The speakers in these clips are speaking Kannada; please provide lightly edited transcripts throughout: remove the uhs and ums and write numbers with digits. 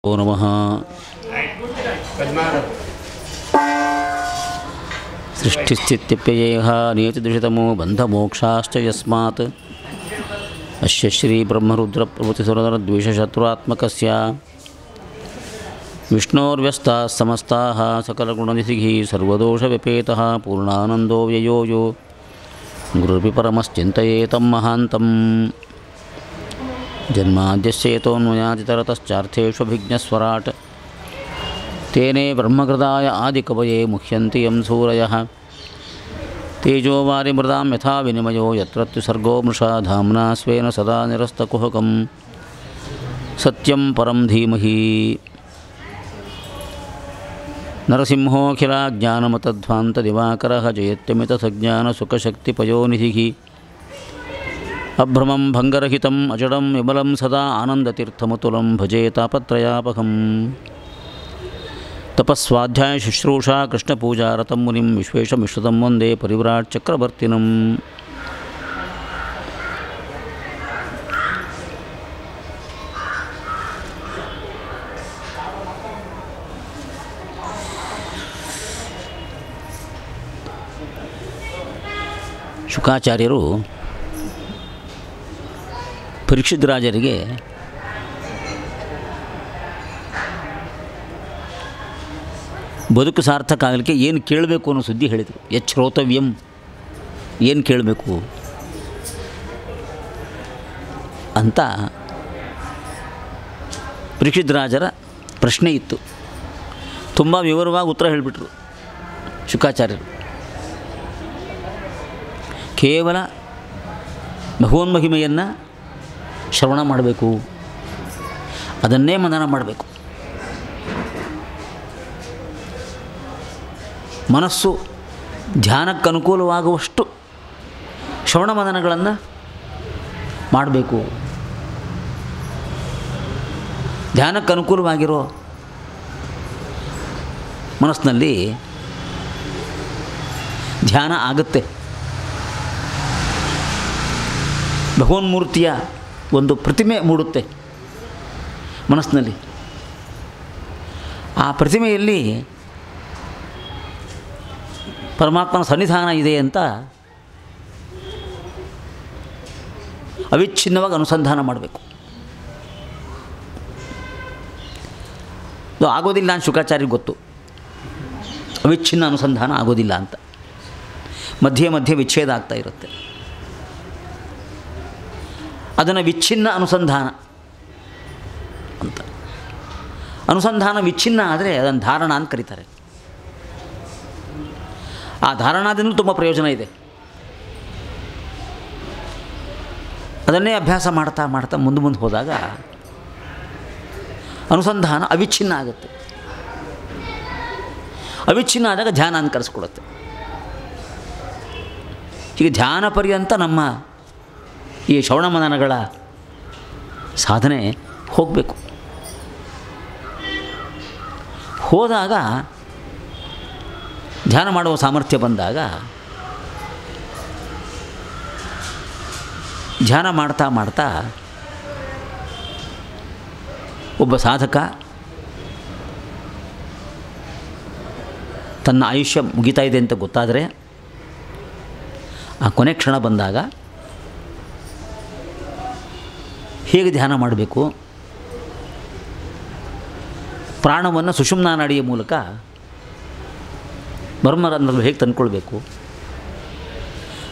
ಓ ನಮಃ. ಸೃಷ್ಟಿಸ್ಥಿತ್ಯಪ್ಯಯೇಹ ನಿಯತಿದುಷಿತಮೋ ಬಂಧಮೋಕ್ಷಾಶ್ಚ ಯಸ್ಮಾತ್ ಅಸ್ಯ ಶ್ರೀ ಬ್ರಹ್ಮರುದ್ರಪ್ರಭೃತಿಸುರನರದ್ವೇಷಶತ್ರುರಾತ್ಮಕಸ್ಯ ವಿಷ್ಣೋರ್ವ್ಯಸ್ತಾಃ ಸಮಸ್ತಾಃ ಸಕಲಗುಣನಿಧಿಃ ಸರ್ವದೋಷವ್ಯಪೇತಃ ಪೂರ್ಣಾನಂದೋ ವ್ಯಯೋ ಯೋ ಗುರುರ್ಪಿ ಪರಮಶ್ಚಿಂತಯೇತಂ ಮಹಾಂತಂ. ಜನ್ಮಾದ್ಯಸ್ಯೇತೋನ್ಮಯಾದಿತರತಶ್ಚಾರ್ಥೇಷ್ವಭಿಜ್ಞಸ್ವರಾಟ್ ತೇನೇ ಬ್ರಹ್ಮಕೃತಾಯ ಆದಿಕವಯೇ ಮುಹ್ಯಂತಿ ಯಂ ಸೂರಯಃ ತೇಜೋವಾರಿಮೃತಾಂ ಯಥಾ ವಿನಿಮಯೋ ಯತ್ರ ತ್ರಿಸರ್ಗೋ ಮೃಷಾ ಧಾಮ್ನಾ ಸ್ವೇನ ಸದಾ ನಿರಸ್ತಕುಹಕಂ ಸತ್ಯಂ ಪರಂ ಧೀಮಹಿ. ನರಸಿಂಹೋऽಖಿಲಾಜ್ಞಾನಮತಧ್ವಾन्तದಿವಾಕರः ಜಯತ್ಯಮಿತಸಜ್ಞಾನಸುಖಶಕ್ತಿಪಯೋನಿಧಿः ಅಭ್ರಮಂ ಭಂಗರಹಿತಂ ಅಜಡಂ ವಿಮಲಂ ಸದಾ ಆನಂದತೀರ್ಥಮತುಲಂ ಭಜೆ ತಾಪತ್ರಯಾಪಹಂ. ತಪಸ್ವಾಧ್ಯಾಯ ಶುಶ್ರೂಷಾ ಕೃಷ್ಣಪೂಜಾರತಂ ಮುನಿಂ ವಿಶ್ವೇಶಮಿಶ್ರುತಂ ವಂದೇ ಪರಿವ್ರಾಟ್ ಚಕ್ರವರ್ತಿನಂ. ಶುಕಾಚಾರ್ಯರು ಪರೀಕ್ಷಿತ್ ರಾಜರಿಗೆ ಬದುಕು ಸಾರ್ಥಕ ಆಗಲಿಕ್ಕೆ ಏನು ಕೇಳಬೇಕು ಅನ್ನೋ ಸುದ್ದಿ ಹೇಳಿದರು. ಯಚ್ಛ್ರೋತವ್ಯಂ, ಏನು ಕೇಳಬೇಕು ಅಂತ ಪರೀಕ್ಷಿತ್ ರಾಜರ ಪ್ರಶ್ನೆ ಇತ್ತು. ತುಂಬ ವಿವರವಾಗಿ ಉತ್ತರ ಹೇಳಿಬಿಟ್ರು ಶುಕಾಚಾರ್ಯರು. ಕೇವಲ ಭಗವನ್ಮಹಿಮೆಯನ್ನು ಶ್ರವಣ ಮಾಡಬೇಕು, ಅದನ್ನೇ ಮನನ ಮಾಡಬೇಕು. ಮನಸ್ಸು ಧ್ಯಾನಕ್ಕೆ ಅನುಕೂಲವಾಗುವಷ್ಟು ಶ್ರವಣ ಮನನಗಳನ್ನು ಮಾಡಬೇಕು. ಧ್ಯಾನಕ್ಕೆ ಅನುಕೂಲವಾಗಿರೋ ಮನಸ್ಸಿನಲ್ಲಿ ಧ್ಯಾನ ಆಗುತ್ತೆ. ಭಗವನ್ಮೂರ್ತಿಯ ಒಂದು ಪ್ರತಿಮೆ ಮೂಡುತ್ತೆ ಮನಸ್ಸಿನಲ್ಲಿ. ಆ ಪ್ರತಿಮೆಯಲ್ಲಿ ಪರಮಾತ್ಮನ ಸನ್ನಿಧಾನ ಇದೆ ಅಂತ ಅವಿಚ್ಛಿನ್ನವಾಗಿ ಅನುಸಂಧಾನ ಮಾಡಬೇಕು. ಅದು ಆಗೋದಿಲ್ಲ ಅಂತ ಶುಕಾಚಾರ್ಯರಿಗೆ ಗೊತ್ತು. ಅವಿಚ್ಛಿನ್ನ ಅನುಸಂಧಾನ ಆಗೋದಿಲ್ಲ ಅಂತ. ಮಧ್ಯೆ ಮಧ್ಯೆ ವಿಚ್ಛೇದ ಆಗ್ತಾ ಇರುತ್ತೆ. ಅದನ್ನು ವಿಚ್ಛಿನ್ನ ಅನುಸಂಧಾನ ಅಂತ. ಅನುಸಂಧಾನ ವಿಚ್ಛಿನ್ನ ಆದರೆ ಅದನ್ನು ಧಾರಣ ಅಂತ ಕರೀತಾರೆ. ಆ ಧಾರಣಾದಿಂದ ತುಂಬ ಪ್ರಯೋಜನ ಇದೆ. ಅದನ್ನೇ ಅಭ್ಯಾಸ ಮಾಡ್ತಾ ಮಾಡ್ತಾ ಮುಂದೆ ಹೋದಾಗ ಅನುಸಂಧಾನ ಅವಿಚ್ಛಿನ್ನ ಆಗುತ್ತೆ. ಅವಿಚ್ಛಿನ್ನ ಆದಾಗ ಧ್ಯಾನ ಅಂತ ಕರೆಸ್ಕೊಡುತ್ತೆ. ಈಗ ಧ್ಯಾನ ಪರ್ಯಂತ ನಮ್ಮ ಈ ಶ್ರವಣ ಮನನಗಳ ಸಾಧನೆ ಹೋಗಬೇಕು. ಹೋದಾಗ ಧ್ಯಾನ ಮಾಡುವ ಸಾಮರ್ಥ್ಯ ಬಂದಾಗ ಧ್ಯಾನ ಮಾಡ್ತಾ ಮಾಡ್ತಾ ಒಬ್ಬ ಸಾಧಕ ತನ್ನ ಆಯುಷ್ಯ ಮುಗಿತಾ ಇದೆ ಅಂತ ಗೊತ್ತಾದರೆ ಆ ಕೊನೆ ಕ್ಷಣ ಬಂದಾಗ ಹೇಗೆ ಧ್ಯಾನ ಮಾಡಬೇಕು, ಪ್ರಾಣವನ್ನು ಸುಷುಮ್ನಾ ನಾಡಿಯ ಮೂಲಕ ಬ್ರಹ್ಮರಂಧ್ರದಲ್ಲಿ ಹೇಗೆ ತಂದ್ಕೊಳ್ಬೇಕು,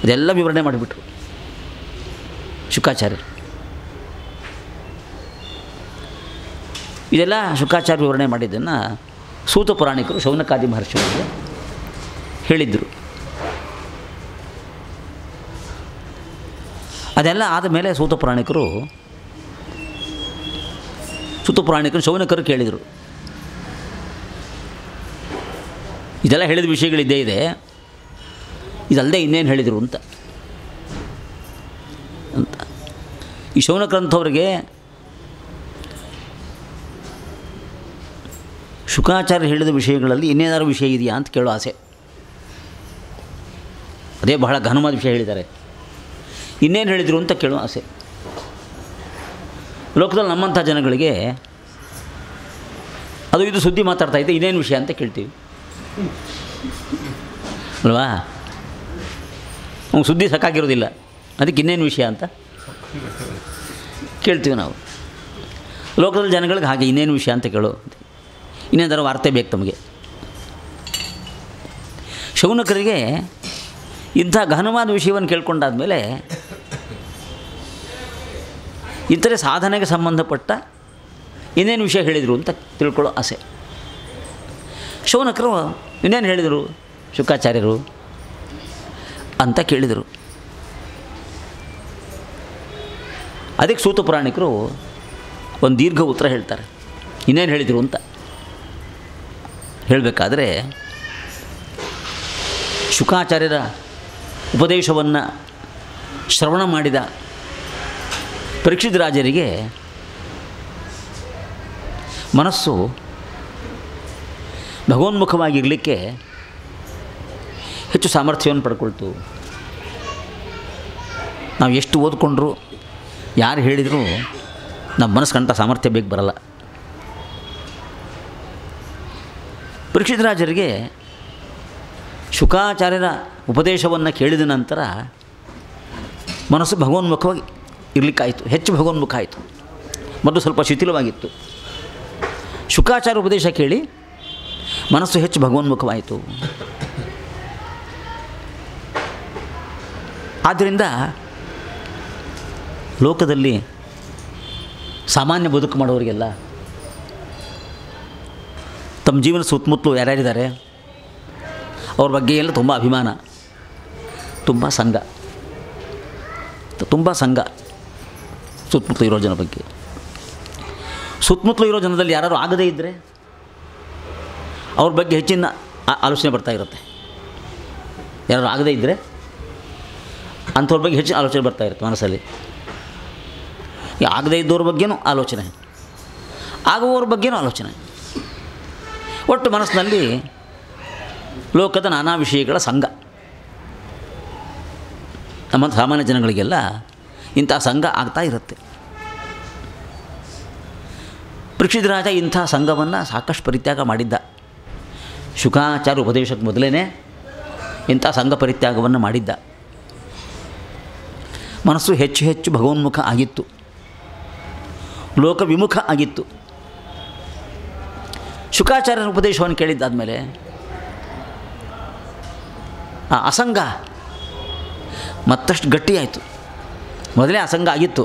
ಅದೆಲ್ಲ ವಿವರಣೆ ಮಾಡಿಬಿಟ್ರು ಶುಕಾಚಾರ್ಯರು. ಇದೆಲ್ಲ ಶುಕಾಚಾರ್ಯ ವಿವರಣೆ ಮಾಡಿದ್ದನ್ನು ಸೂತ ಪುರಾಣಿಕರು ಶೌನಕಾದಿ ಮಹರ್ಷಿಗಳಿಗೆ ಹೇಳಿದ್ದರು. ಅದೆಲ್ಲ ಆದಮೇಲೆ ಸೂತ ಪುರಾಣಿಕರು ಶೌನಕರು ಕೇಳಿದರು, ಇದೆಲ್ಲ ಹೇಳಿದ ವಿಷಯಗಳಿದ್ದೇ ಇದೆ, ಇದಲ್ಲದೆ ಇನ್ನೇನು ಹೇಳಿದರು ಅಂತ. ಈ ಶೌನಕರಂಥವ್ರಿಗೆ ಶುಕಾಚಾರ್ಯ ಹೇಳಿದ ವಿಷಯಗಳಲ್ಲಿ ಇನ್ನೇನಾದ್ರು ವಿಷಯ ಇದೆಯಾ ಅಂತ ಕೇಳೋ ಆಸೆ. ಅದೇ ಬಹಳ ಘನವಾದ ವಿಷಯ ಹೇಳಿದ್ದಾರೆ. ಇನ್ನೇನು ಹೇಳಿದರು ಅಂತ ಕೇಳೋ ಆಸೆ. ಲೋಕದಲ್ಲಿ ನಮ್ಮಂಥ ಜನಗಳಿಗೆ ಅದು ಇದು ಸುದ್ದಿ ಮಾತಾಡ್ತಾ ಇದ್ದೆ, ಇನ್ನೇನು ವಿಷಯ ಅಂತ ಕೇಳ್ತೀವಿ ಅಲ್ವಾ? ಅವ್ನು ಸುದ್ದಿ ಸಾಕಾಗಿರೋದಿಲ್ಲ, ಅದಕ್ಕೆ ಇನ್ನೇನು ವಿಷಯ ಅಂತ ಕೇಳ್ತೀವಿ ನಾವು. ಲೋಕದಲ್ಲಿ ಜನಗಳಿಗೆ ಹಾಗೆ ಇನ್ನೇನು ವಿಷಯ ಅಂತ ಕೇಳೋ, ಇನ್ನೇನಾದರೂ ವಾರ್ತೆ ಬೇಕು ತಮಗೆ. ಶೌನಕರಿಗೆ ಇಂಥ ಗಹನವಾದ ವಿಷಯವನ್ನು ಕೇಳ್ಕೊಂಡಾದಮೇಲೆ ಇತರೆ ಸಾಧನೆಗೆ ಸಂಬಂಧಪಟ್ಟ ಇನ್ನೇನು ವಿಷಯ ಹೇಳಿದರು ಅಂತ ತಿಳ್ಕೊಳ್ಳೋ ಆಸೆ. ಶೌನಕರು ಇನ್ನೇನು ಹೇಳಿದರು ಶುಕಾಚಾರ್ಯರು ಅಂತ ಕೇಳಿದರು. ಅದಕ್ಕೆ ಸೂತ ಪುರಾಣಿಕರು ಒಂದು ದೀರ್ಘ ಉತ್ತರ ಹೇಳ್ತಾರೆ, ಇನ್ನೇನು ಹೇಳಿದರು ಅಂತ ಹೇಳಬೇಕಾದ್ರೆ. ಶುಕಾಚಾರ್ಯರ ಉಪದೇಶವನ್ನು ಶ್ರವಣ ಮಾಡಿದ ಪರೀಕ್ಷಿತ ರಾಜರಿಗೆ ಮನಸ್ಸು ಭಗವನ್ಮುಖವಾಗಿರಲಿಕ್ಕೆ ಹೆಚ್ಚು ಸಾಮರ್ಥ್ಯವನ್ನು ಪಡ್ಕೊಳ್ತು. ನಾವು ಎಷ್ಟು ಓದ್ಕೊಂಡ್ರು, ಯಾರು ಹೇಳಿದರೂ ನಮ್ಮ ಮನಸ್ಸು ಕಂಡ ಸಾಮರ್ಥ್ಯ ಬೇಕು ಬರಲ್ಲ. ಪರೀಕ್ಷಿತ ರಾಜರಿಗೆ ಶುಕಾಚಾರ್ಯರ ಉಪದೇಶವನ್ನು ಕೇಳಿದ ನಂತರ ಮನಸ್ಸು ಭಗವನ್ಮುಖವಾಗಿ ಇರಲಿಕ್ಕಾಯಿತು, ಹೆಚ್ಚು ಭಗವನ್ಮುಖ ಆಯಿತು. ಮೊದಲು ಸ್ವಲ್ಪ ಶಿಥಿಲವಾಗಿತ್ತು. ಶುಕಾಚಾರ್ಯ ಉಪದೇಶ ಕೇಳಿ ಮನಸ್ಸು ಹೆಚ್ಚು ಭಗವನ್ಮುಖವಾಯಿತು. ಆದ್ದರಿಂದ ಲೋಕದಲ್ಲಿ ಸಾಮಾನ್ಯ ಬದುಕು ಮಾಡೋರಿಗೆಲ್ಲ ತಮ್ಮ ಜೀವನ ಸುತ್ತಮುತ್ತಲು ಯಾರ್ಯಾರಿದ್ದಾರೆ ಅವ್ರ ಬಗ್ಗೆ ಎಲ್ಲ ತುಂಬ ಅಭಿಮಾನ, ತುಂಬ ಸಂಘ ಸುತ್ತಮುತ್ತಲು ಇರೋ ಜನ ಬಗ್ಗೆ. ಸುತ್ತಮುತ್ತಲು ಇರೋ ಜನದಲ್ಲಿ ಯಾರು ಆಗದೇ ಇದ್ದರೆ ಅವ್ರ ಬಗ್ಗೆ ಹೆಚ್ಚಿನ ಆಲೋಚನೆ ಬರ್ತಾ ಇರುತ್ತೆ. ಯಾರು ಆಗದೇ ಇದ್ದರೆ ಅಂಥವ್ರ ಬಗ್ಗೆ ಹೆಚ್ಚಿನ ಆಲೋಚನೆ ಬರ್ತಾ ಇರುತ್ತೆ ಮನಸ್ಸಲ್ಲಿ. ಆಗದೇ ಇದ್ದವ್ರ ಬಗ್ಗೆನೂ ಆಲೋಚನೆ, ಆಗುವವ್ರ ಬಗ್ಗೆನೂ ಆಲೋಚನೆ. ಒಟ್ಟು ಮನಸ್ಸಿನಲ್ಲಿ ಲೋಕದ ನಾನಾ ವಿಷಯಗಳ ಸಂಘ. ನಮ್ಮ ಸಾಮಾನ್ಯ ಜನಗಳಿಗೆಲ್ಲ ಇಂಥ ಸಂಘ ಆಗ್ತಾ ಇರುತ್ತೆ. ಪರೀಕ್ಷಿತ ರಾಜ ಇಂಥ ಸಂಘವನ್ನು ಸಾಕಷ್ಟು ಪರಿತ್ಯಾಗ ಮಾಡಿದ್ದ. ಶುಕಾಚಾರ್ಯ ಉಪದೇಶಕ್ಕೆ ಮೊದಲೇ ಇಂಥ ಸಂಘ ಪರಿತ್ಯಾಗವನ್ನು ಮಾಡಿದ್ದ. ಮನಸ್ಸು ಹೆಚ್ಚು ಹೆಚ್ಚು ಭಗವನ್ಮುಖ ಆಗಿತ್ತು, ಲೋಕ ವಿಮುಖ ಆಗಿತ್ತು. ಶುಕಾಚಾರ್ಯರ ಉಪದೇಶವನ್ನು ಕೇಳಿದ್ದಾದಮೇಲೆ ಆ ಅಸಂಗ ಮತ್ತಷ್ಟು ಗಟ್ಟಿಯಾಯಿತು. ಮೊದಲೇ ಅಸಂಗ ಆಗಿತ್ತು,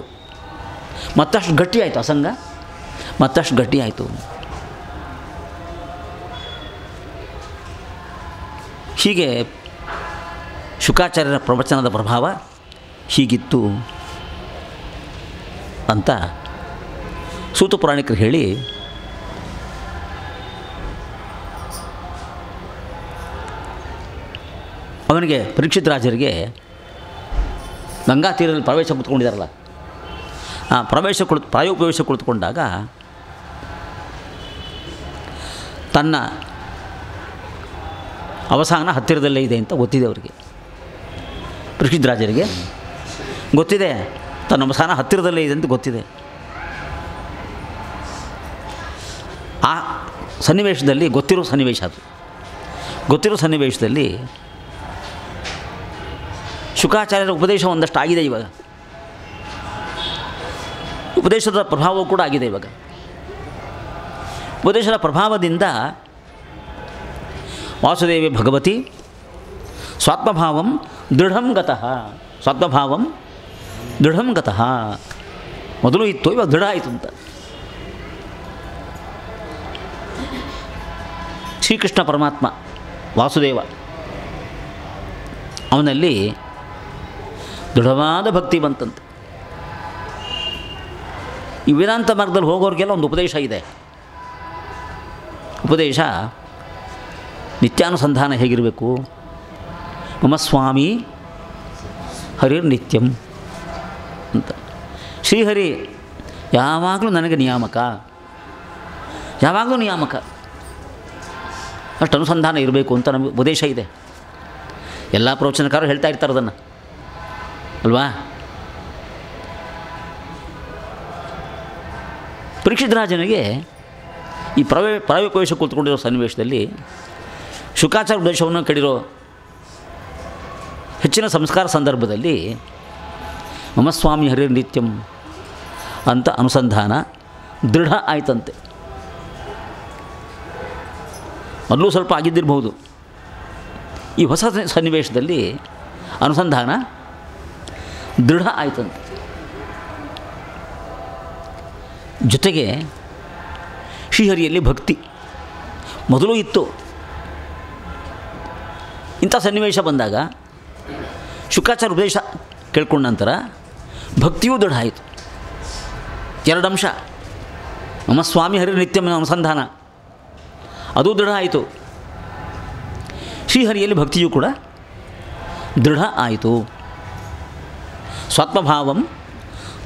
ಮತ್ತಷ್ಟು ಗಟ್ಟಿಯಾಯಿತು. ಅಸಂಗ ಮತ್ತಷ್ಟು ಗಟ್ಟಿಯಾಯಿತು. ಹೀಗೆ ಶುಕಾಚಾರ್ಯರ ಪ್ರವಚನದ ಪ್ರಭಾವ ಹೀಗಿತ್ತು ಅಂತ ಸೂತ ಪುರಾಣಿಕರು ಹೇಳಿ ಅವನಿಗೆ ಪರೀಕ್ಷಿತ ರಾಜರಿಗೆ ಗಂಗಾ ತೀರದಲ್ಲಿ ಪ್ರವೇಶ ಕುಳಿತುಕೊಂಡಿದ್ದಾರಲ್ಲ, ಆ ಪ್ರಾಯೋಪವೇಶ ಕುಳಿತುಕೊಂಡಾಗ ತನ್ನ ಅವಸಾನ ಹತ್ತಿರದಲ್ಲೇ ಇದೆ ಅಂತ ಗೊತ್ತಿದೆ ಅವರಿಗೆ. ಪರೀಕ್ಷಿತ ರಾಜರಿಗೆ ಗೊತ್ತಿದೆ ತನ್ನ ಅವಸಾನ ಹತ್ತಿರದಲ್ಲೇ ಇದೆ ಅಂತ ಗೊತ್ತಿದೆ. ಆ ಸನ್ನಿವೇಶದಲ್ಲಿ ಗೊತ್ತಿರೋ ಸನ್ನಿವೇಶದಲ್ಲಿ ಶುಕಾಚಾರ್ಯರ ಉಪದೇಶ ಒಂದಷ್ಟು ಆಗಿದೆ. ಇವಾಗ ಉಪದೇಶದ ಪ್ರಭಾವವೂ ಕೂಡ ಆಗಿದೆ. ಇವಾಗ ಉಪದೇಶದ ಪ್ರಭಾವದಿಂದ ವಾಸುದೇವಿ ಭಗವತಿ ಸ್ವಾತ್ಮಭಾವಂ ದೃಢಂ ಗತಃ. ಮೊದಲು ಇತ್ತು, ಇವಾಗ ದೃಢ ಆಯಿತು ಅಂತ. ಶ್ರೀಕೃಷ್ಣ ಪರಮಾತ್ಮ ವಾಸುದೇವ ಅವನಲ್ಲಿ ದೃಢವಾದ ಭಕ್ತಿ ಬಂತಂತೆ. ಈ ವೇದಾಂತ ಮಾರ್ಗದಲ್ಲಿ ಹೋಗೋರಿಗೆಲ್ಲ ಒಂದು ಉಪದೇಶ ಇದೆ. ಉಪದೇಶ ನಿತ್ಯಾನುಸಂಧಾನ ಹೇಗಿರಬೇಕು? ಮಮ ಸ್ವಾಮಿ ಹರಿರ್ ನಿತ್ಯಂ ಅಂತ. ಶ್ರೀಹರಿ ಯಾವಾಗಲೂ ನನಗೆ ನಿಯಾಮಕ, ಅಷ್ಟು ಅನುಸಂಧಾನ ಇರಬೇಕು ಅಂತ ನಮಗೆ ಉಪದೇಶ ಇದೆ. ಎಲ್ಲ ಪ್ರವಚನಕಾರರು ಹೇಳ್ತಾ ಇರ್ತಾರೆ ಅದನ್ನು ಅಲ್ವಾ? ಪರೀಕ್ಷಿತ ರಾಜನಿಗೆ ಈ ಪರವಿಪವೇಶ ಕೂತ್ಕೊಂಡಿರೋ ಸನ್ನಿವೇಶದಲ್ಲಿ ಶುಕಾಚಾರ ಉಪದೇಶವನ್ನು ಕೇಳಿರೋ ಹೆಚ್ಚಿನ ಸಂಸ್ಕಾರ ಸಂದರ್ಭದಲ್ಲಿ ಮಮ ಸ್ವಾಮಿ ಹರಿರ್ ನಿತ್ಯಂ ಅಂತ ಅನುಸಂಧಾನ ದೃಢ ಆಯ್ತಂತೆ. ಮೊದಲು ಸ್ವಲ್ಪ ಆಗಿದ್ದಿರಬಹುದು. ಈ ಹೊಸ ಸನ್ನಿವೇಶದಲ್ಲಿ ಅನುಸಂಧಾನ ದೃಢ ಆಯ್ತಂತೆ. ಜೊತೆಗೆ ಶ್ರೀಹರಿಯಲ್ಲಿ ಭಕ್ತಿ ಮೊದಲು ಇತ್ತು. ಇಂಥ ಸನ್ನಿವೇಶ ಬಂದಾಗ ಶುಕಾಚಾರ ಉಪದೇಶ ಕೇಳ್ಕೊಂಡ ನಂತರ ಭಕ್ತಿಯೂ ದೃಢ ಆಯಿತು. ಎರಡಂಶ, ನಮ್ಮ ಸ್ವಾಮಿ ಹರಿ ನಿತ್ಯಂ ಅನುಸಂಧಾನ ಅದು ದೃಢ ಆಯಿತು. ಶ್ರೀಹರಿಯಲ್ಲಿ ಭಕ್ತಿಯೂ ಕೂಡ ದೃಢ ಆಯಿತು. ಸ್ವಾತ್ಮಭಾವಂ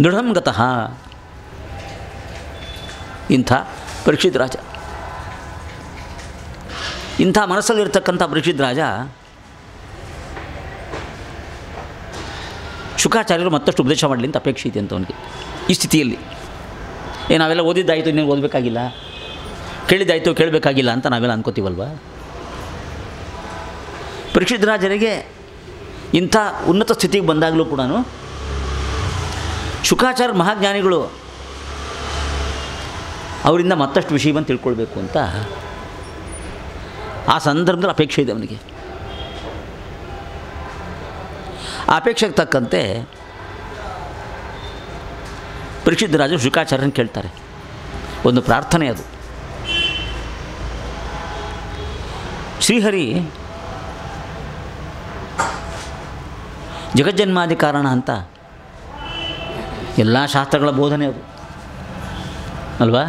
ದೃಢಂ ಗತಃ. ಇಂಥ ಪರೀಕ್ಷಿತ್ ರಾಜ, ಇಂಥ ಮನಸ್ಸಲ್ಲಿರ್ತಕ್ಕಂಥ ಪರೀಕ್ಷಿತ್ ರಾಜ ಶುಕಾಚಾರ್ಯರು ಮತ್ತಷ್ಟು ಉಪದೇಶ ಮಾಡಲಿ ಅಂತ ಅಪೇಕ್ಷೆ ಇದೆ ಅಂತ ಅವನಿಗೆ. ಈ ಸ್ಥಿತಿಯಲ್ಲಿ ನಾವೆಲ್ಲ ಓದಿದ್ದಾಯಿತು, ಇನ್ನೇನು ಓದಬೇಕಾಗಿಲ್ಲ, ಕೇಳಿದ್ದಾಯಿತು ಕೇಳಬೇಕಾಗಿಲ್ಲ ಅಂತ ನಾವೆಲ್ಲ ಅನ್ಕೋತೀವಲ್ವ. ಪರೀಕ್ಷಿತ್ ರಾಜರಿಗೆ ಇಂಥ ಉನ್ನತ ಸ್ಥಿತಿಗೆ ಬಂದಾಗಲೂ ಕೂಡ ಶುಕಾಚಾರ್ಯ ಮಹಾಜ್ಞಾನಿಗಳು ಅವರಿಂದ ಮತ್ತಷ್ಟು ವಿಷಯವನ್ನು ತಿಳ್ಕೊಳ್ಬೇಕು ಅಂತ ಆ ಸಂದರ್ಭದಲ್ಲಿ ಅಪೇಕ್ಷೆ ಇದೆ ಅವನಿಗೆ. ಆ ಅಪೇಕ್ಷೆಗೆ ತಕ್ಕಂತೆ ಪರೀಕ್ಷಿತ್ ರಾಜರು ಶುಕಾಚಾರ್ಯನ ಕೇಳ್ತಾರೆ. ಒಂದು ಪ್ರಾರ್ಥನೆ ಅದು. ಶ್ರೀಹರಿ ಜಗಜ್ಜನ್ಮಾದಿ ಕಾರಣ ಅಂತ ಎಲ್ಲ ಶಾಸ್ತ್ರಗಳ ಬೋಧನೆ ಅದು ಅಲ್ವಾ.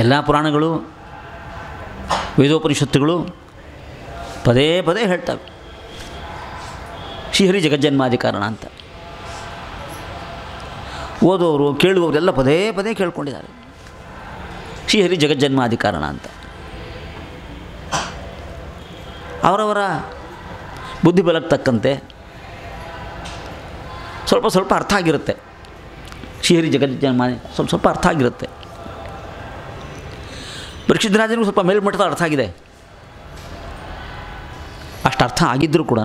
ಎಲ್ಲ ಪುರಾಣಗಳು ವೇದೋಪನಿಷತ್ತುಗಳು ಪದೇ ಪದೇ ಹೇಳ್ತವೆ ಶ್ರೀಹರಿ ಜಗಜ್ಜನ್ಮಾದಿ ಕಾರಣ ಅಂತ. ಓದೋರು ಕೇಳುವವರೆಲ್ಲ ಪದೇ ಪದೇ ಕೇಳ್ಕೊಂಡಿದ್ದಾರೆ ಶ್ರೀಹರಿ ಜಗಜ್ಜನ್ಮಾದಿ ಕಾರಣ ಅಂತ. ಅವರವರ ಬುದ್ಧಿಬಲಕ್ಕೆ ತಕ್ಕಂತೆ ಸ್ವಲ್ಪ ಸ್ವಲ್ಪ ಅರ್ಥ ಆಗಿರುತ್ತೆ. ಶ್ರೀಹರಿ ಜಗಜ್ಜನ್ಮಾದಿ ಸ್ವಲ್ಪ ಅರ್ಥ ಆಗಿರುತ್ತೆ. ಪರೀಕ್ಷಿತ್ ರಾಜನಿಗೂ ಸ್ವಲ್ಪ ಮೇಲ್ಮಟ್ಟದ ಅರ್ಥ ಆಗಿದೆ. ಅಷ್ಟು ಅರ್ಥ ಆಗಿದ್ದರೂ ಕೂಡ